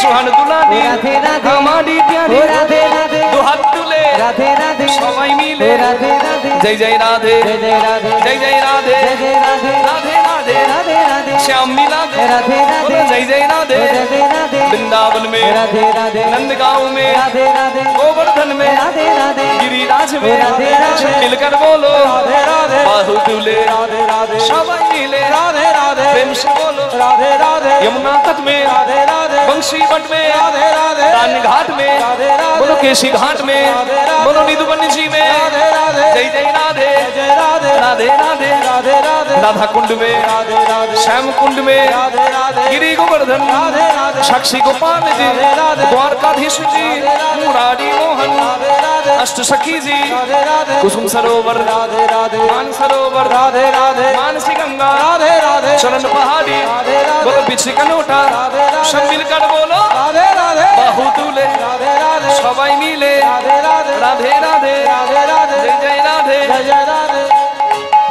সুহান দুলানি রাধে রাধে, আমারি প্যারি, রাধে রাধে, দু হাত তুলে রাধে রাধে, সবাই মিলে রাধে রাধে, জয় জয় রাধে, जय जय राधे, जय जय राधे, जय जय राधे, राधे राधे, राधे राधे, श्याम मिला दे, राधे राधे, बोलो जय जय राधे। जय जय राधे, वृंदावन में, राधे राधे, नंदगांव में, राधे राधे, गोवर्धन में, राधे राधे, गिरिराज में, राधे राधे, मिलकर बोलो राधे राधे, बाहु तुले राधे राधे, सबाई मिले राधे राधे, प्रेम से बोलो राधे राधे, यमुना तट में, राधे राधे, बंशी बट में, राधे राधे, रानी घाट में, राधे राधे, बोलो केशी घाट में, राधे राधे, बोलो निधुबन जी में, राधे राधे, जय जय राधे, जय राधे, राधे राधे, राधे राधे, राधा कुंड में, राधे राधे, श्याम कुंड में, राधे राधे, गिरी गोवर्धन, राधे राधे, साक्षी गोपाल जी, राधे राधे, द्वारकाधीश जी, राधे राधे, मुरारी मोहन, राधे राधे, अष्ट सखी जी, राधे राधे, कुसुम सरोवर, राधे राधे, मान सरोवर, राधे राधे, मानसी गंगा, राधे राधे, चरण पहाड़ी, राधे राधे, बोलो बिछी का नोटा, राधे राधे, सब मिलकर बोलो राधे राधे, बाहु तुले राधे राधे, सबाई मिले राधे राधे, राधे राधे, राधे राधे, जय जय राधे, जय जय राधे,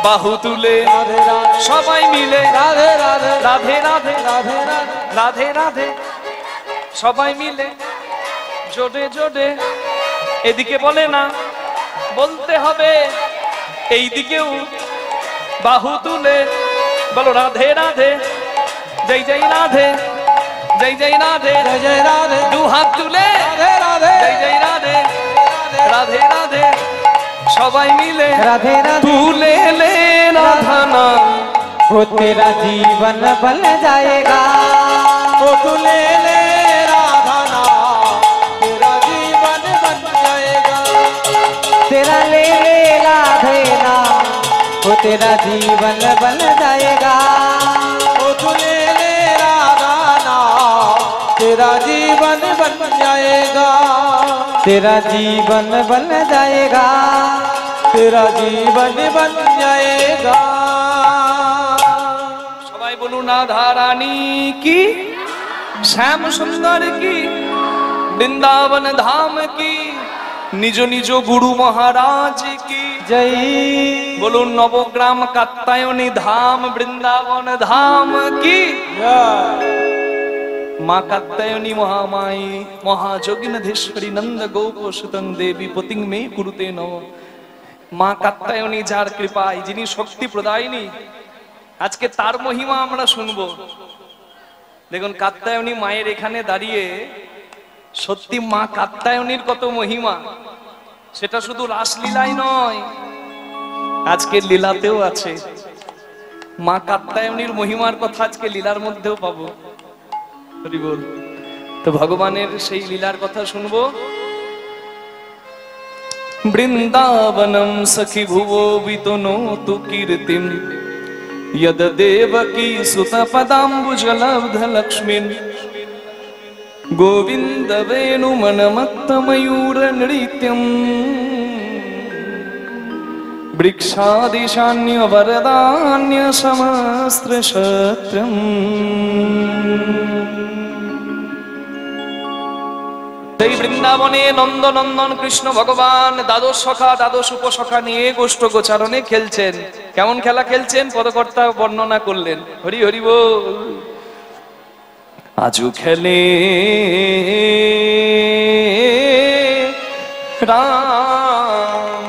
बाहु तुले राधे राधे, सबाई मिले राधे राधे, राधे राधे, राधे राधे, राधे राधे, সবাই মিলে জোরে জোরে। এদিকে বলে না, বলতে হবে এই দিকেও বাহু তুলে বলো রাধে রাধে, জয় জয় রাধে, জয় জয় রাধে, जय जय राधे, দু হাত তুলে राधे राधे, জয় জয় রাধে, রাধে রাধে, সবাই মিলে राधे राधे, তুলে লে রাধা নাম, वो तेरा जीवन बन जाएगा। ओ तू ले ले राधा नाम, तेरा जीवन बन जाएगा। तेरा ले ले वो तेरा जीवन बन जाएगा। ओ तू ले ले राधा नाम, तेरा जीवन बन जाएगा, तेरा जीवन बन जाएगा, तेरा जीवन बन जाएगा। সবাই বলুন রাধা রানী কি, শ্যাম সুন্দর কি, বৃন্দাবন ধাম কি, নিজ নিজ গুরু মহারাজ কি जय। বলুন নবগ্রাম কাত্যায়নী ধাম বৃন্দাবন ধাম কি। মা কাত্যায়নী মহামায়ী মহাযোগিনধীশ্বরী নন্দ গোপসুতং দেবী পতিং মে কুরুতে নম। মা কাত্যায়নী যার কৃপায়, যিনি শক্তি প্রদায়িনী, আজকে তার মহিমা আমরা শুনবো। দেখুন কাত্যায়নী মায়ের এখানে দাঁড়িয়ে সত্যি মা কাত্যায়নীর কত মহিমা, সেটা শুধু রাসলীলাই নয়, আজকের লীলাতেও আছে। মা কাত্যায়নীর মহিমার কথা আজকে লীলার মধ্যেও পাবো। হরি বল। তো ভগবানের সেই লীলার কথা শুনবো। বৃন্দাবনম সখী ভুবো বিতনোতু কীর্তিম यद देवकी सुत पदाम्बुजलब्ध लक्ष्मीं गोविंद वेणु मनमत्त मयूर नृत्यं वृक्षादिशान्य वरदान्य समस्त्र शत्रम्। এই বৃন্দাবনে নন্দনন্দন কৃষ্ণ ভগবান দ্বাদশ সখা দ্বাদশ উপসখা নিয়ে গোষ্ঠ গোচারণে খেলছেন। কেমন খেলা খেলছেন পদকর্তা বর্ণনা করলেন। হরি হরি বল। আজু খেলে রাম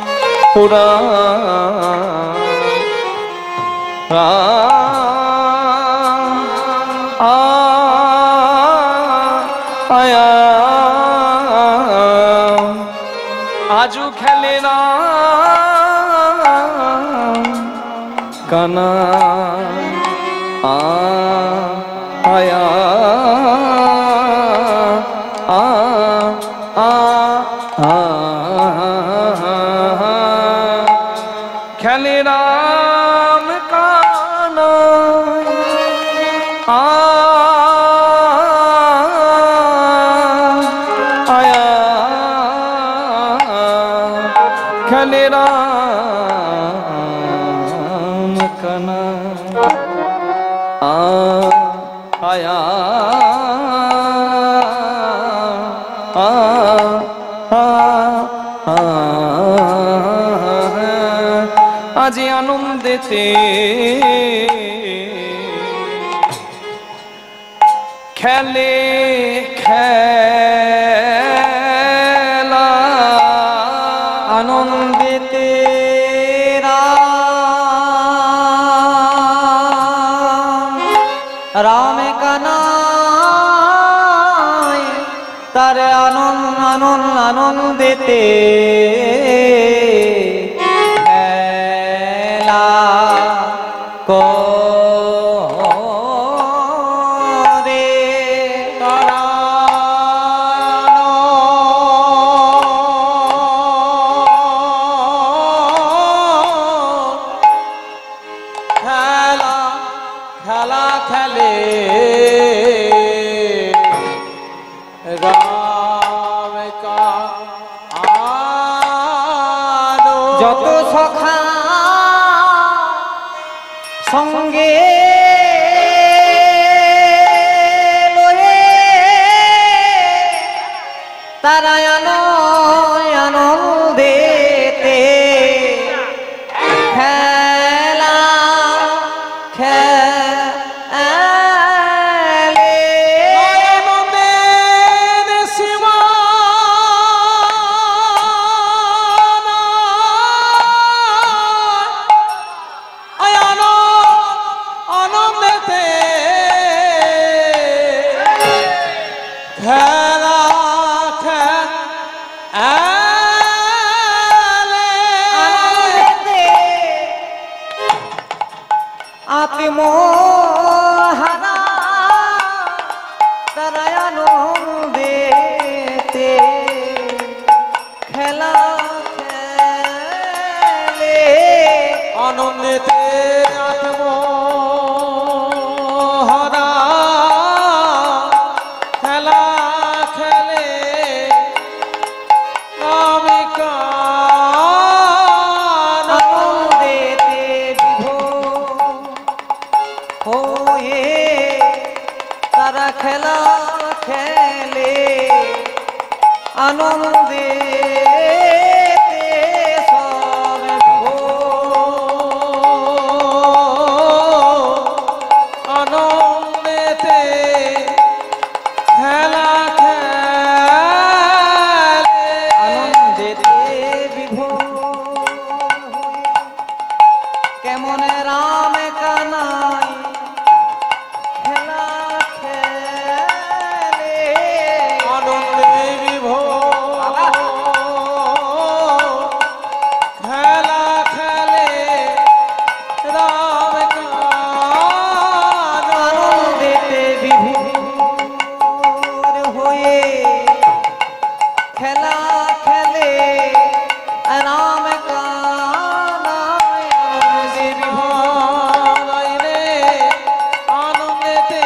আয়া आजू खेले राम काना आया खेले राम काना खेले राम कना आया आज आनंदेते खेले खेला आनंदिते राम का नाम तारे आनंद आनंद आनंदिते खेला को যত সখা সঙ্গে লয়ে তারা আনন্দেতে খেলা আত্মহারা তারা আনন্দেতে খেলা খেলে আনন্দে খেলা খেলে আনন্দে সব আনন্দেতে খেলা আনন্দেতে বিভোর কেমন রাম কানাই খেলা খেলে আনন্দে বিভোর খেলা খেলে রাম আনন্দেতে বিভোর হয়ে খেলা খেলে রাম কানাই আনন্দে বিভোর রে আনন্দেতে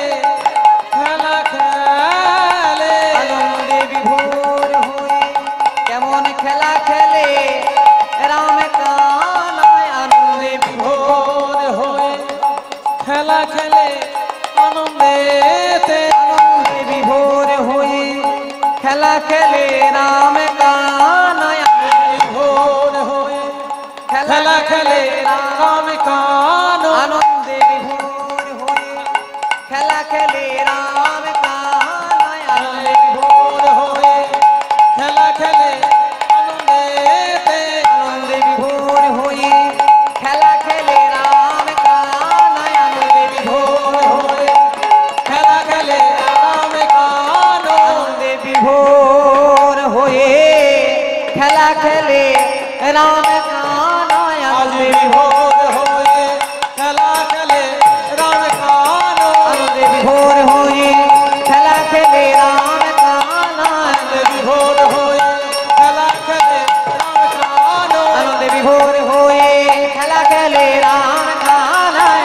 খেলা খেলে আনন্দে বিভোর হয়ে কেমন খেলা খেলে রাম কানাই আনন্দে ভোর হয়ে খেলা খেলে আনন্দেতে আনন্দে বিভোর হয়ে খেলা খেলে রাম কানাই ভোর হয়ে খেলা খেলে রাম কানো আনন্দে বিভোর হয়ে খেলা খেলে রাম কানাই আনন্দে ভোর হয়ে খেলা খেলে আনন্দেতে আনন্দে বিভোর হয়ে খেলা খেলে রাম কানাই আনন্দে বিভোর ভোর হয়ে খেলা খেলে রাম কানো আনন্দে বিভোর হয়ে খেলা খেলে রাম কানাই আজ আনন্দে ভোর হয়ে খেলা খেলে রাম কানো আনন্দে বিভোর হয়ে খেলা খেলে রাম কানাই ভোর হয়ে খেলা খেলে রাম কানো আনন্দে বিভোর হয়ে খেলা খেলে রাম কানাই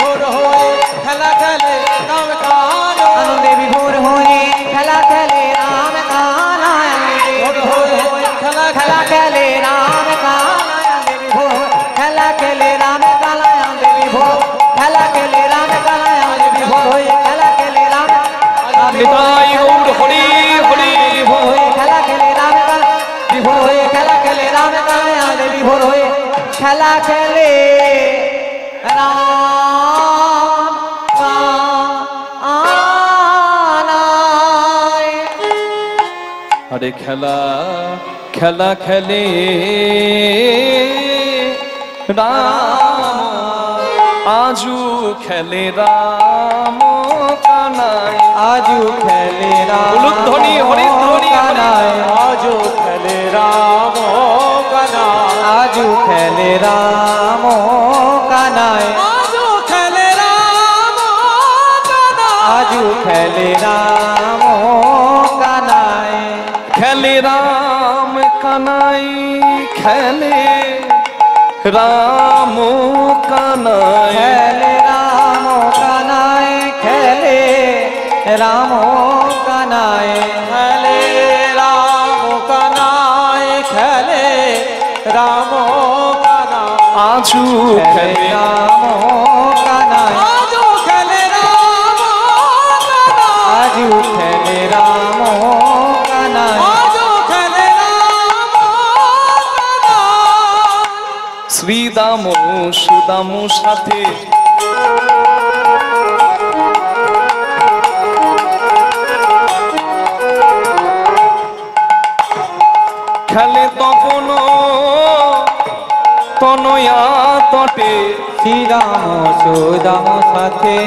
ভোর হয়ে খেলা খেলে রাম কানো আনন্দে বিভোর হয়ে খেলা খেলে রাম কানাই ভোর হয়ে খেলা খেলা খেলে রাম কানাই আনন্দে বিভোর খেলা খেলে রাম কানাই আনন্দে বিভোর খেলা খেলে রাম কানাই আনন্দে বিভোর হয়ে খেলা খেলে রাম নিতাই গৌর হরি হরি বিভোর হয়ে খেলা খেলে রাম কানাই বিভোর হয়ে খেলা খেলে রাম কানাই আনন্দে বিভোর হয়ে খেলা খেলে রাম কানাই আরে খেলা খেলা খেলে রাম আজু খেলে রাম কানাই আজু খেলে রাম উলুধ্বনি, হরিধ্বনি, কানাই আজো খেলে রাম কানাই আজু খেলে রাম কানাই আজো খেলে রাম কানাই আজু খেলে রাম কানাই খেলে রাম কানাই খেলে রাম কানাই খেলে রাম কানাই খেলে রাম কানাই খেলে রাম কানাই খেলে রাম কানাই আজু খেলে খেলে রাম কানাই আজো খেলে রাম কানাই আজু খেলে রাম কানাই আজো খেলে রাম কানাই শ্রীদাম সুদাম সাথে খেলে তপন তনয়া তটে শ্রীরাম সুদাম সাথে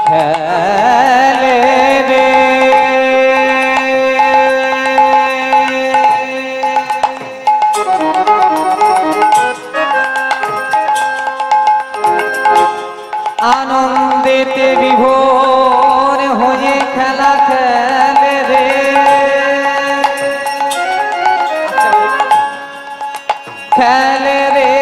খেলে রে আনন্দেতে বিভোর হয়ে খেলা খেলে রে খেলে রে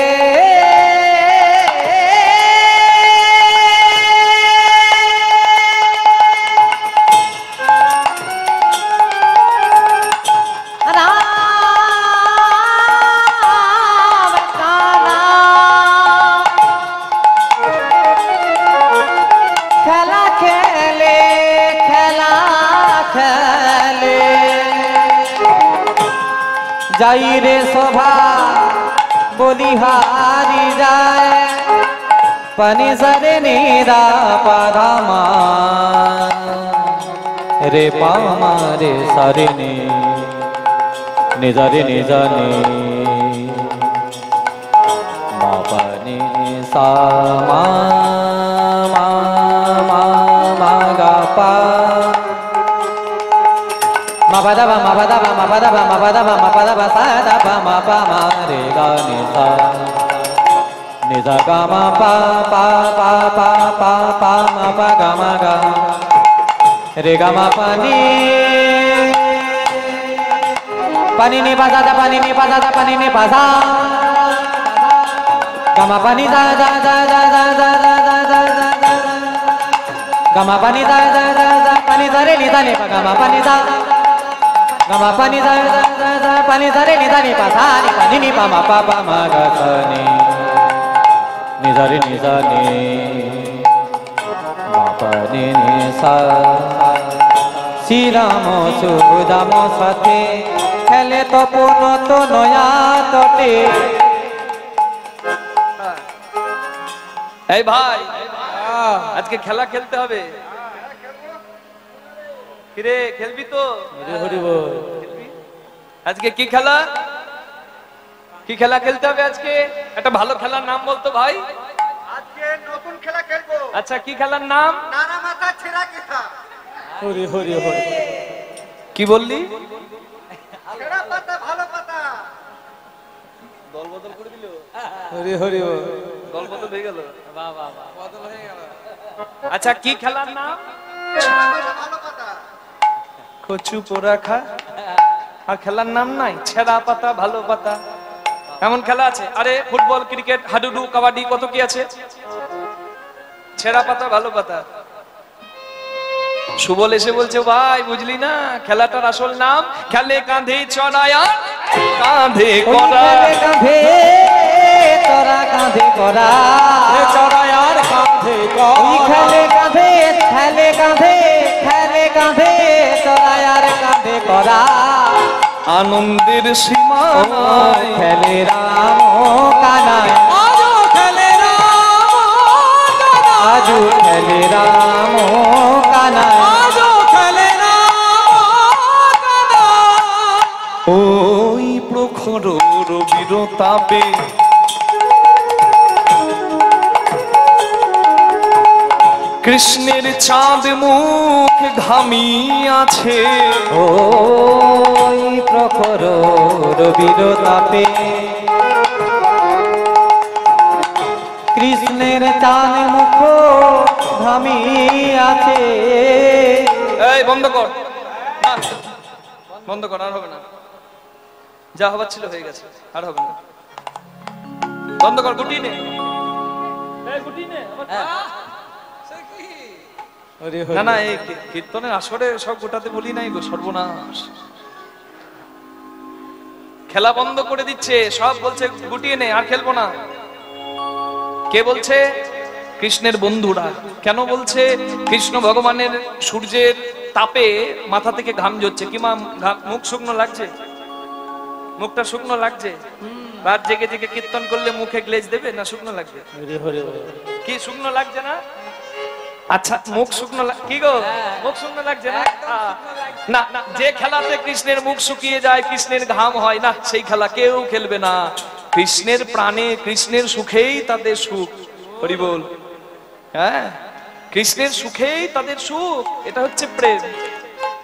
রাম কানা খেলা যাই রে শোভা বলিহারি যায় পানি সরে নিরা পাধামা রে পামা রে সরে নি নিজারে নিজানে মা পানি সা মা মা মা মা গা পা ma pa da ba ma pa da ba ma pa da ba ma pa da ba ma pa da ba sa da ba ma pa ma re ga ni sa ga ma pa pa pa pa pa pa ma pa ga ma ga re ga ma pa ni ni pa da pani ni pa da pani ni pa sa ga ma pa ni da da da da da da da da da da ga ma pa ni da da da da pani da re ni da ni pa ga ma pa ni da gama pani da da da da pani da re ni da ni pa sa ni pa ni pa ma pa pa ma ga sa ni da re ni sa ni ma pa ni sa Sri Ramo Sudamo sathe khele to puno to noya tote এই ভাই আজকে খেলা খেলতে হবে কিরে খেলবি তো আজকে কি খেলা খেলতে হবে আজকে একটা ভালো খেলার নাম বলতো ভাই আজকে নতুন খেলা খেলবো আচ্ছা কি খেলার নাম নানা মাথা ছেঁড়া কেথা হরি হরি হরি কি বললি ছেঁড়া পাতা ভালো পাতা দল বদল করে দিল হরি হরি দল বদল হয়ে গেল আচ্ছা কি খেলার নাম ভালো পাতা কচু পোড়া খা আর খেলার নাম নাই ছেঁড়া পাতা ভালো পাতা এমন খেলা আছে আরে ফুটবল ক্রিকেট হাডুডু কাবাডি কত কি আছে ছেঁড়া পাতা ভালো পাতা সুবল এসে বলছে ভাই বুঝলি না খেলাটার আসল নাম খেলে কাঁধে চড়ায়া কাঁধে করা কাঁধে তোরা কাঁধে করা চড়ায়ার কাঁধে খেলে কাঁধে খেলে কাঁধে খেলে কাঁধে চড়ায়ার কাঁধে করা আনন্দের সীমা খেলে রাম কানায় আজো খেলে রাম কানায় আজো খেলে রাম কানায় ওই প্রখর রবির তাপে কৃষ্ণের চাঁদ মুখ ঘামি আছে ওই প্রখর রবির তাপে কৃষ্ণের চাঁদ মুখ ঘামি আছে এই বন্ধ কর না, বন্ধ কর আর হবে না যা হবার ছিল হয়ে গেছে আর হবে না বন্ধ কর গুটি নে এই গুটি নে না না এই কীর্তনের আসরে সব গোটাতে বলি নাই গো সর্বনাশ খেলা বন্ধ করে দিচ্ছে সব বলছে গুটিয়ে নে আর খেলবো না কে বলছে কৃষ্ণের বন্ধুরা কেন বলছে কৃষ্ণ ভগবানের সূর্যের তাপে মাথা থেকে ঘাম ঝরছে কি মা মুখ শুকনো লাগছে মুখটা শুকনো লাগছে রাত জেগে জেগে কীর্তন করলে মুখে গ্লেজ দেবে না শুকনো লাগবে কি শুকনো লাগছে না আচ্ছা মুখ শুকনো কি গো মুখ শুকনো লাগছে না না না যে খেলাতে কৃষ্ণের মুখ শুকিয়ে যায় কৃষ্ণের ঘাম হয় না সেই খেলা কেউ খেলবে না কৃষ্ণের প্রাণে কৃষ্ণের সুখেই তাদের সুখ হরি বল হ্যাঁ কৃষ্ণের সুখেই তাদের সুখ এটা হচ্ছে প্রেম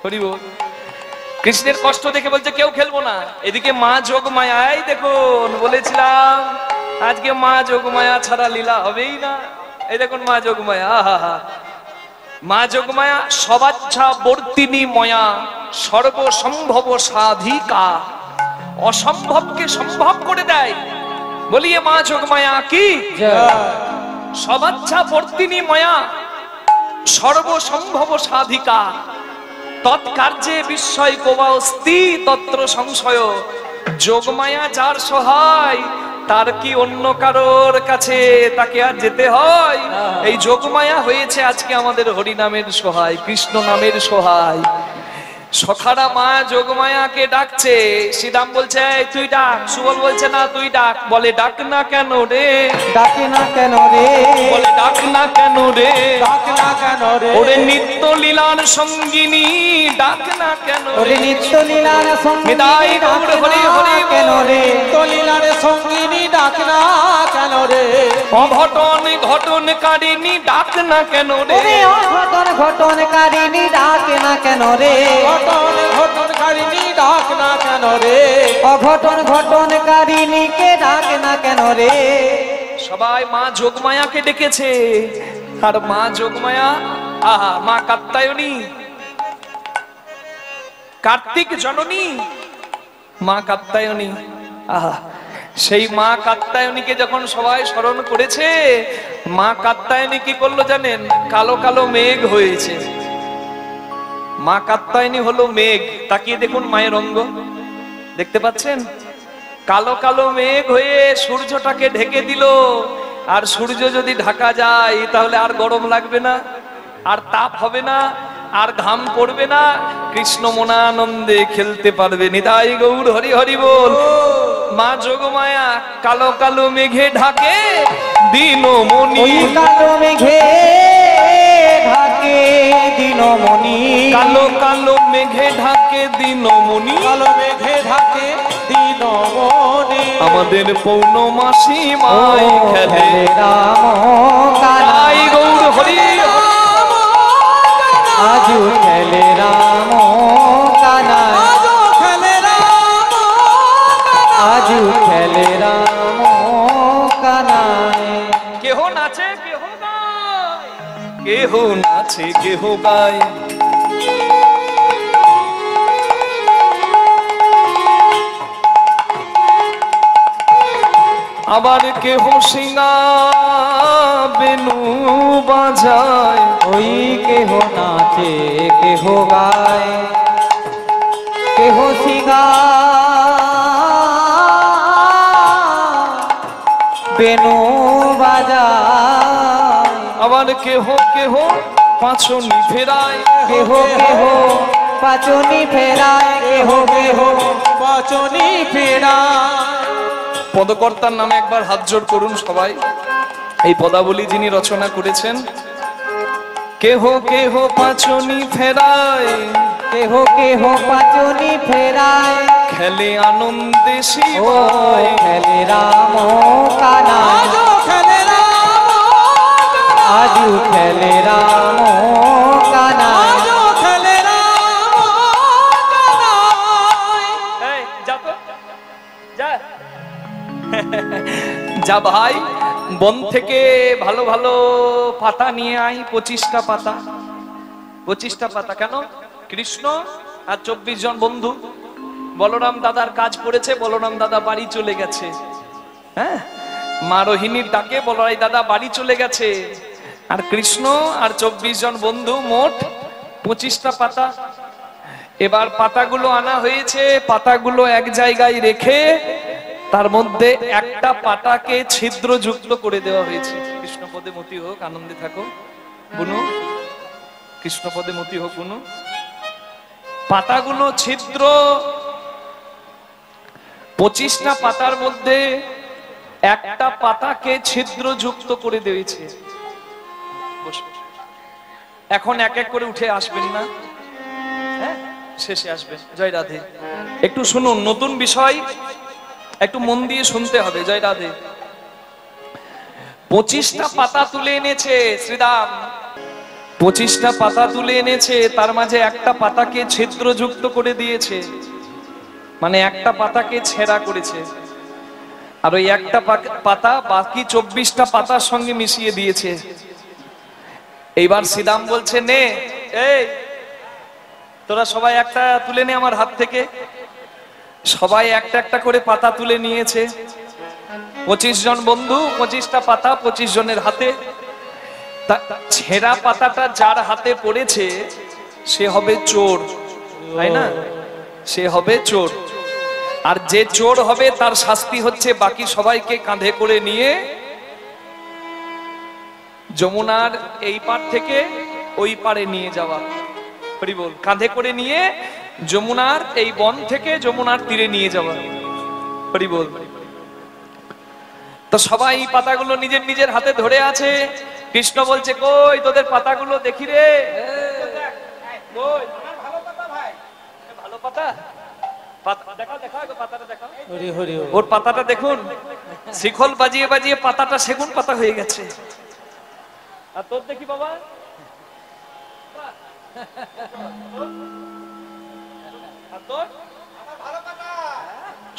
হরি বল কৃষ্ণের কষ্ট দেখে বলছে কেউ খেলবো না এদিকে মা যোগমায়াই দেখুন বলেছিলাম আজকে মা যোগমায়া ছাড়া লীলা হবেই না এই দেখুন মা যোগমায়া আহা মা যোগমায়া সবাচ্ছা বর্তিনী ময়া সর্বসম্ভব সাধিকা অসম্ভবকে সম্ভব করে দেয় বলিয়ে মা যোগমায়া কি সবাচ্ছা বর্তিনী ময়া সর্বসম্ভব সাধিকা তৎকার্যে বিস্ময় কোবাস্তি তত্র সংশয় যোগমায়া যার সহায় তার কি অন্য কারোর কাছে তাকে আর যেতে হয় এই যোগমায়া হয়েছে আজকে আমাদের হরি নামের সহায় কৃষ্ণ নামের সহায় সখারা মা যোগমায়াকে ডাকছে, শ্রীরাম বলছে এই তুই ডাক, সুবল বলছে না তুই ডাক, বলে ডাক না কেন রে, ডাকে না কেন রে, বলে ডাক না কেন রে, ডাক না কেন রে, ওরে নিত্য লীলার সঙ্গিনী ডাক না কেন ওরে রে, নিত্য লীলার সঙ্গিনী নিতাই গৌর হরি হরি কেন রে, তলিলার সঙ্গিনী ডাক না কেন রে, অঘটন ঘটনকারিণী ডাক না কেন রে, ওরে অঘটন ঘটনকারিণী ডাকে না কেন রে, ঘটন ঘটনকারিণী ডাক না কেন রে, অঘটন ঘটনকারিণীকে ডাকে না কেন রে। সবাই মা যোগমায়াকে ডেকেছে, আর মা যোগমায়া আহা মা কাত্যায়নী, কার্তিক জননী মা কাত্যায়নী, আহা সেই মা কাত্যায়নীকে যখন সবাই স্মরণ করেছে, মা কাত্যায়নী কি করলো জানেন, কালো কালো মেঘ হয়েছে। মা কাত্যায়নী হলো মেঘ, তাকিয়ে দেখুন মায়ের অঙ্গ, দেখতে পাচ্ছেন কালো কালো মেঘ হয়ে সূর্যটাকে ঢেকে দিল। আর সূর্য যদি ঢাকা যায় তাহলে আর গরম লাগবে না, আর তাপ হবে না, আর ঘাম পড়বে না, কৃষ্ণ মনানন্দে খেলতে পারবে। নিতাই গৌর হরি হরি বল। মা যোগমায়া কালো কালো মেঘে ঢাকে দিনমণি, ওই কালো মেঘে ঢাকে দিনমণি, কালো কালো মেঘে ঢাকে দিনমণি, কালো মেঘে ঢাকে দিনমণি, আমাদের পৌর্ণমাসী মাই খেলে রাম নিতাই গৌর হরি আজু খেলে রাম কানাই, আজো খেলে রাম আজু খেলে রাম কানাই। কেহ নাচে কেহ গায়, কেহ নাচে কেহ গায়, আবার কেহ সিঙ্গা বেনু বাজায়, ওই কেহ নাচে কেহ গায়, কেহ সিঙ্গা বেনু বাজায়, আবার কেহ কেহ পাঁচনি ফেরায়, কেহ কেহ পাচনি ফেরায়, কেহ কেহ পাচনি ফেরা। পদকর্তার নামে একবার হাত জোড় করুন সবাই। এই পদাবলী যিনি রচনা করেছেন, কেহ কেহ পাঁচনি ফেরায়, কেহ কেহ পাচনি ফেরায়, খেলে আনন্দে ও শিবায়, খেলে রাম কানাই, আজো খেলে রাম আজু খেলে রাম কানাই। আজো খেলে রাম কানাই। এই, যা তো, যা। যা ভাই, বন থেকে ভালো ভালো পাতা নিয়ে আই, 25টা পাতা, 25টা পাতা। কেন? কৃষ্ণ আর 24 জন বন্ধু, বলরাম দাদার কাজ পড়েছে, বলরাম দাদা বাড়ি চলে গেছে। হ্যাঁ, মা রোহিণীর ডাকে বলরাই দাদা বাড়ি চলে গেছে, আর কৃষ্ণ আর 24 জন বন্ধু, মোট 25টা পাতা। এবার পাতাগুলো আনা হয়েছে, পাতাগুলো এক জায়গায় রেখে তার মধ্যে একটা পাতাকে ছিদ্র যুক্ত করে দেওয়া হয়েছে। কৃষ্ণপদে মতি হোক, আনন্দে থাকো বুনু, কৃষ্ণপদে মতি হোক বুনু। পাতাগুলো ছিদ্র, 25টা পাতার মধ্যে একটা পাতাকে ছিদ্র যুক্ত করে দিয়েছে। এখন এক এক করে উঠে আসবেন না, হ্যাঁ শেষে আসবেন। জয় রাধে। একটু শুনুন, নতুন বিষয়, একটু মন দিয়ে শুনতে হবে। জয় রাধে। 25টা পাতা তুলে এনেছে শ্রীরাম, 25টা পাতা তুলে এনেছে, তার মাঝে একটা পাতাকে ছিদ্রযুক্ত করে দিয়েছে, মানে একটা পাতাকে ছেঁড়া করেছে, আর ওই একটা পাতা বাকি 24টা পাতার সঙ্গে মিশিয়ে দিয়েছে। এইবার শ্রীরাম বলছে, নে এই তোরা সবাই একটা তুলে নে আমার হাত থেকে। সবাই একটা একটা করে পাতা তুলে নিয়েছে। 25 জন বন্ধু, 25টা পাতা 25 জনের হাতে। ছেঁড়া পাতাটা যার হাতে পড়েছে সে হবে চোর, তাই না? সে হবে চোর। আর যে চোর হবে তার শাস্তি হচ্ছে বাকি সবাইকে কাঁধে করে নিয়ে যমুনার এই পার থেকে ওই পারে নিয়ে যাওয়া। হরি বল। কাঁধে করে নিয়ে যমুনার এই বন থেকে যমুনার তীরে নিয়ে যাওয়া। হরি বল। তো সবাই পাতাগুলো নিজের নিজের হাতে ধরে আছে। কৃষ্ণ বলছে, কই তোদের পাতাগুলো দেখি রে। ভালো পাতা, হরি হরি হরি। ওর পাতাটা দেখুন, শিখল বাজিয়ে বাজিয়ে পাতাটা সেগুন পাতা হয়ে গেছে। আর তোর দেখি বাবা,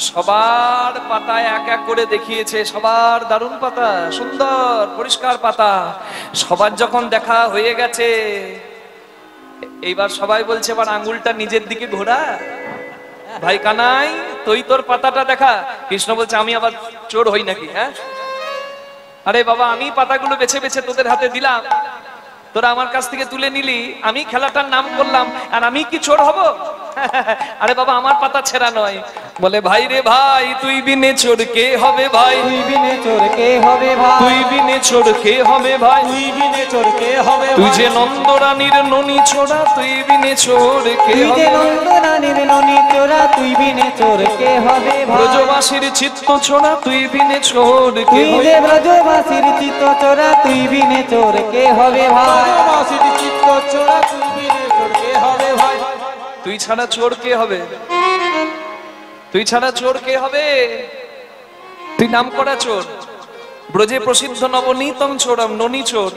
সবার পাতায় এক এক করে দেখিয়েছে, সবার দারুণ পাতা, সুন্দর পরিষ্কার পাতা। সবার যখন দেখা হয়ে গেছে, এইবার সবাই বলছে এবার আঙ্গুলটা নিজের দিকে ঘোরা। ভাই কানাই, তুই তোর পাতাটা দেখা। কৃষ্ণ বলছে, আমি আবার চোর হই নাকি? হ্যাঁ, আরে বাবা, আমি পাতাগুলো বেছে বেছে তোদের হাতে দিলাম, তোরা আমার কাছ থেকে তুলে নিলি, আমি খেলাটার নাম করলাম, আর আমি কি চোর হব? আরে বাবা, আমার পাতা ছেঁড়া নয়। বলে, ভাই রে ভাই, তুই বিনে চোর কে হবে ভাই? তুই বিনে চোর কে হবে ভাই? তুই বিনে চোর কে হবে ভাই? তুই বিনে চোর কে হবে ভাই? তুই যে নন্দরানীর ননি ছোড়া, তুই বিনে চোর কে তুই যে হবে? নন্দরানীর ননি চোরা, তুই বিনে চোর কে হবে ভাই? ব্রজবাসীর চিত্ত ছোড়া, তুই বিনে চোর কে তুই হবে? যে ব্রজবাসীর চিত্ত চোরা, তুই বিনে চোর কে হবে ভাই? ব্রজবাসীর চিত্ত চোরা, তুই বিনে চোর কে হবে ভাই? তুই ছাড়া চোর কে হবে? তুই ছাড়া চোর কে হবে? তুই নাম করা চোর। ব্রজে প্রসিদ্ধ নবনীতম চোরম ননি চোর,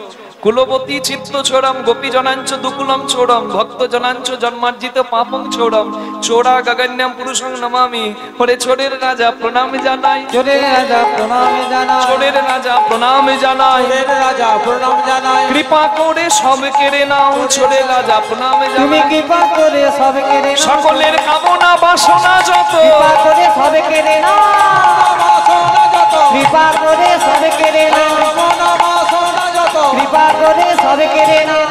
কুলবতী চিত্ত চোরম, গোপী জনাঞ্চ দুকুলম চোরম, ভক্ত জনাঞ্চ জন্মার্জিত পাপং চোরম, চোরা গগন্যাম পুরুষং নমামি। ওরে চোরের রাজা প্রণাম জানাই, চোরের রাজা প্রণাম জানাই, চোরের রাজা প্রণাম জানাই, চোরের রাজা প্রণাম জানাই। কৃপা করে সব কেড়ে নাও, চোরের রাজা প্রণাম তুমি জানাই। কৃপা করে সব কেড়ে নাও, সকলের কামনা বাসনা যত, কৃপা করে সব কেড়ে নাও, কৃপা করে সব কেড়ে নাও, কৃপা করে সব কেড়ে নাও।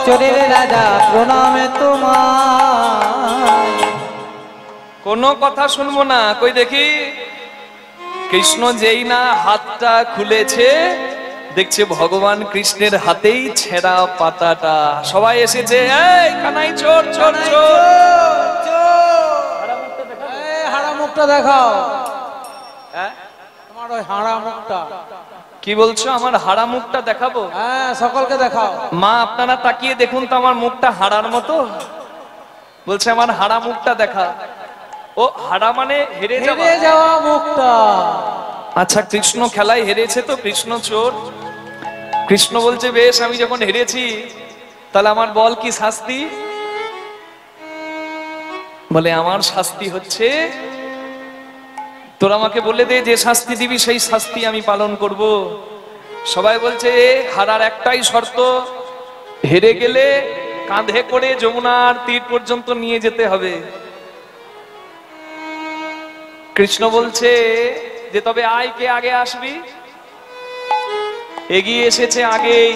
চোরের রাজা প্রণামে তোমায়। কোনো কথা শুনবো না। কই দেখি। কৃষ্ণ যেই না হাতটা খুলেছে, দেখছে ভগবান কৃষ্ণের হাতেই ছেঁড়া পাতাটা। সবাই এসেছে, এই কানাই চোর চোর চোর। হাড়া মুখটা দেখাও, হ্যাঁ? তোমার ওই হাড়া মুখটা। কি বলছো? আমার হাড়া মুখটা দেখাবো? হ্যাঁ, সকলকে দেখাও। মা, আপনারা তাকিয়ে দেখুন তো আমার মুখটা হাড়ার মতো। বলছে আমার হাড়া মুখটা দেখা। ও হাড়া মানে হেরে যাওয়া। হেরে যাওয়া মুখটা। আচ্ছা, কৃষ্ণ খেলায় হেরেছে তো কৃষ্ণ চোর। কৃষ্ণ বলছে, বেশ, আমি যখন হেরেছি তাহলে আমার বল কি শাস্তি? বলে, আমার শাস্তি হচ্ছে, তোরা আমাকে বলে দে যে শাস্তি দিবি, সেই শাস্তি আমি পালন করব। সবাই বলছে, হারার একটাই শর্ত, হেরে গেলে কাঁধে করে যমুনার তীর পর্যন্ত নিয়ে যেতে হবে। কৃষ্ণ বলছে যে, তবে আয়, কে আগে আসবি? এগিয়ে এসেছে আগেই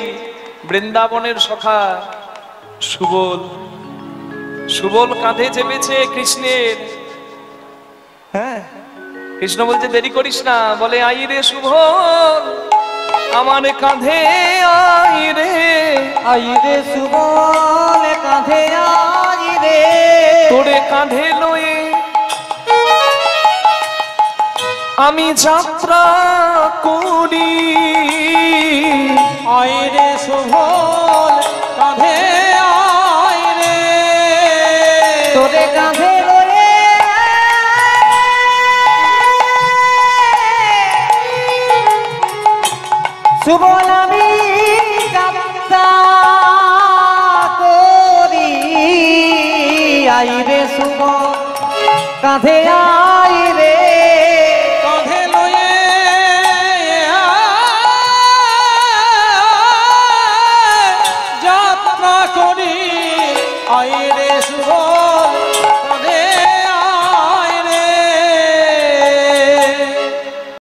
বৃন্দাবনের সখা সুবল। সুবল কাঁধে চেপেছে কৃষ্ণের। হ্যাঁ, কৃষ্ণ বলছে, দেরি করিস না। বলে, আই রে সুবল, আমার কাঁধে আই রে, আই রে সুবল, কাঁধে আই রে, তোরে কাঁধে লয়ে আমি যাত্রা করি। আই রে সুবল, কাঁধে আই রে, তোরে কাঁধে লয়ে সুবল আমি যাত্রা করি। আই রে সুবল, কাঁধে আই রে,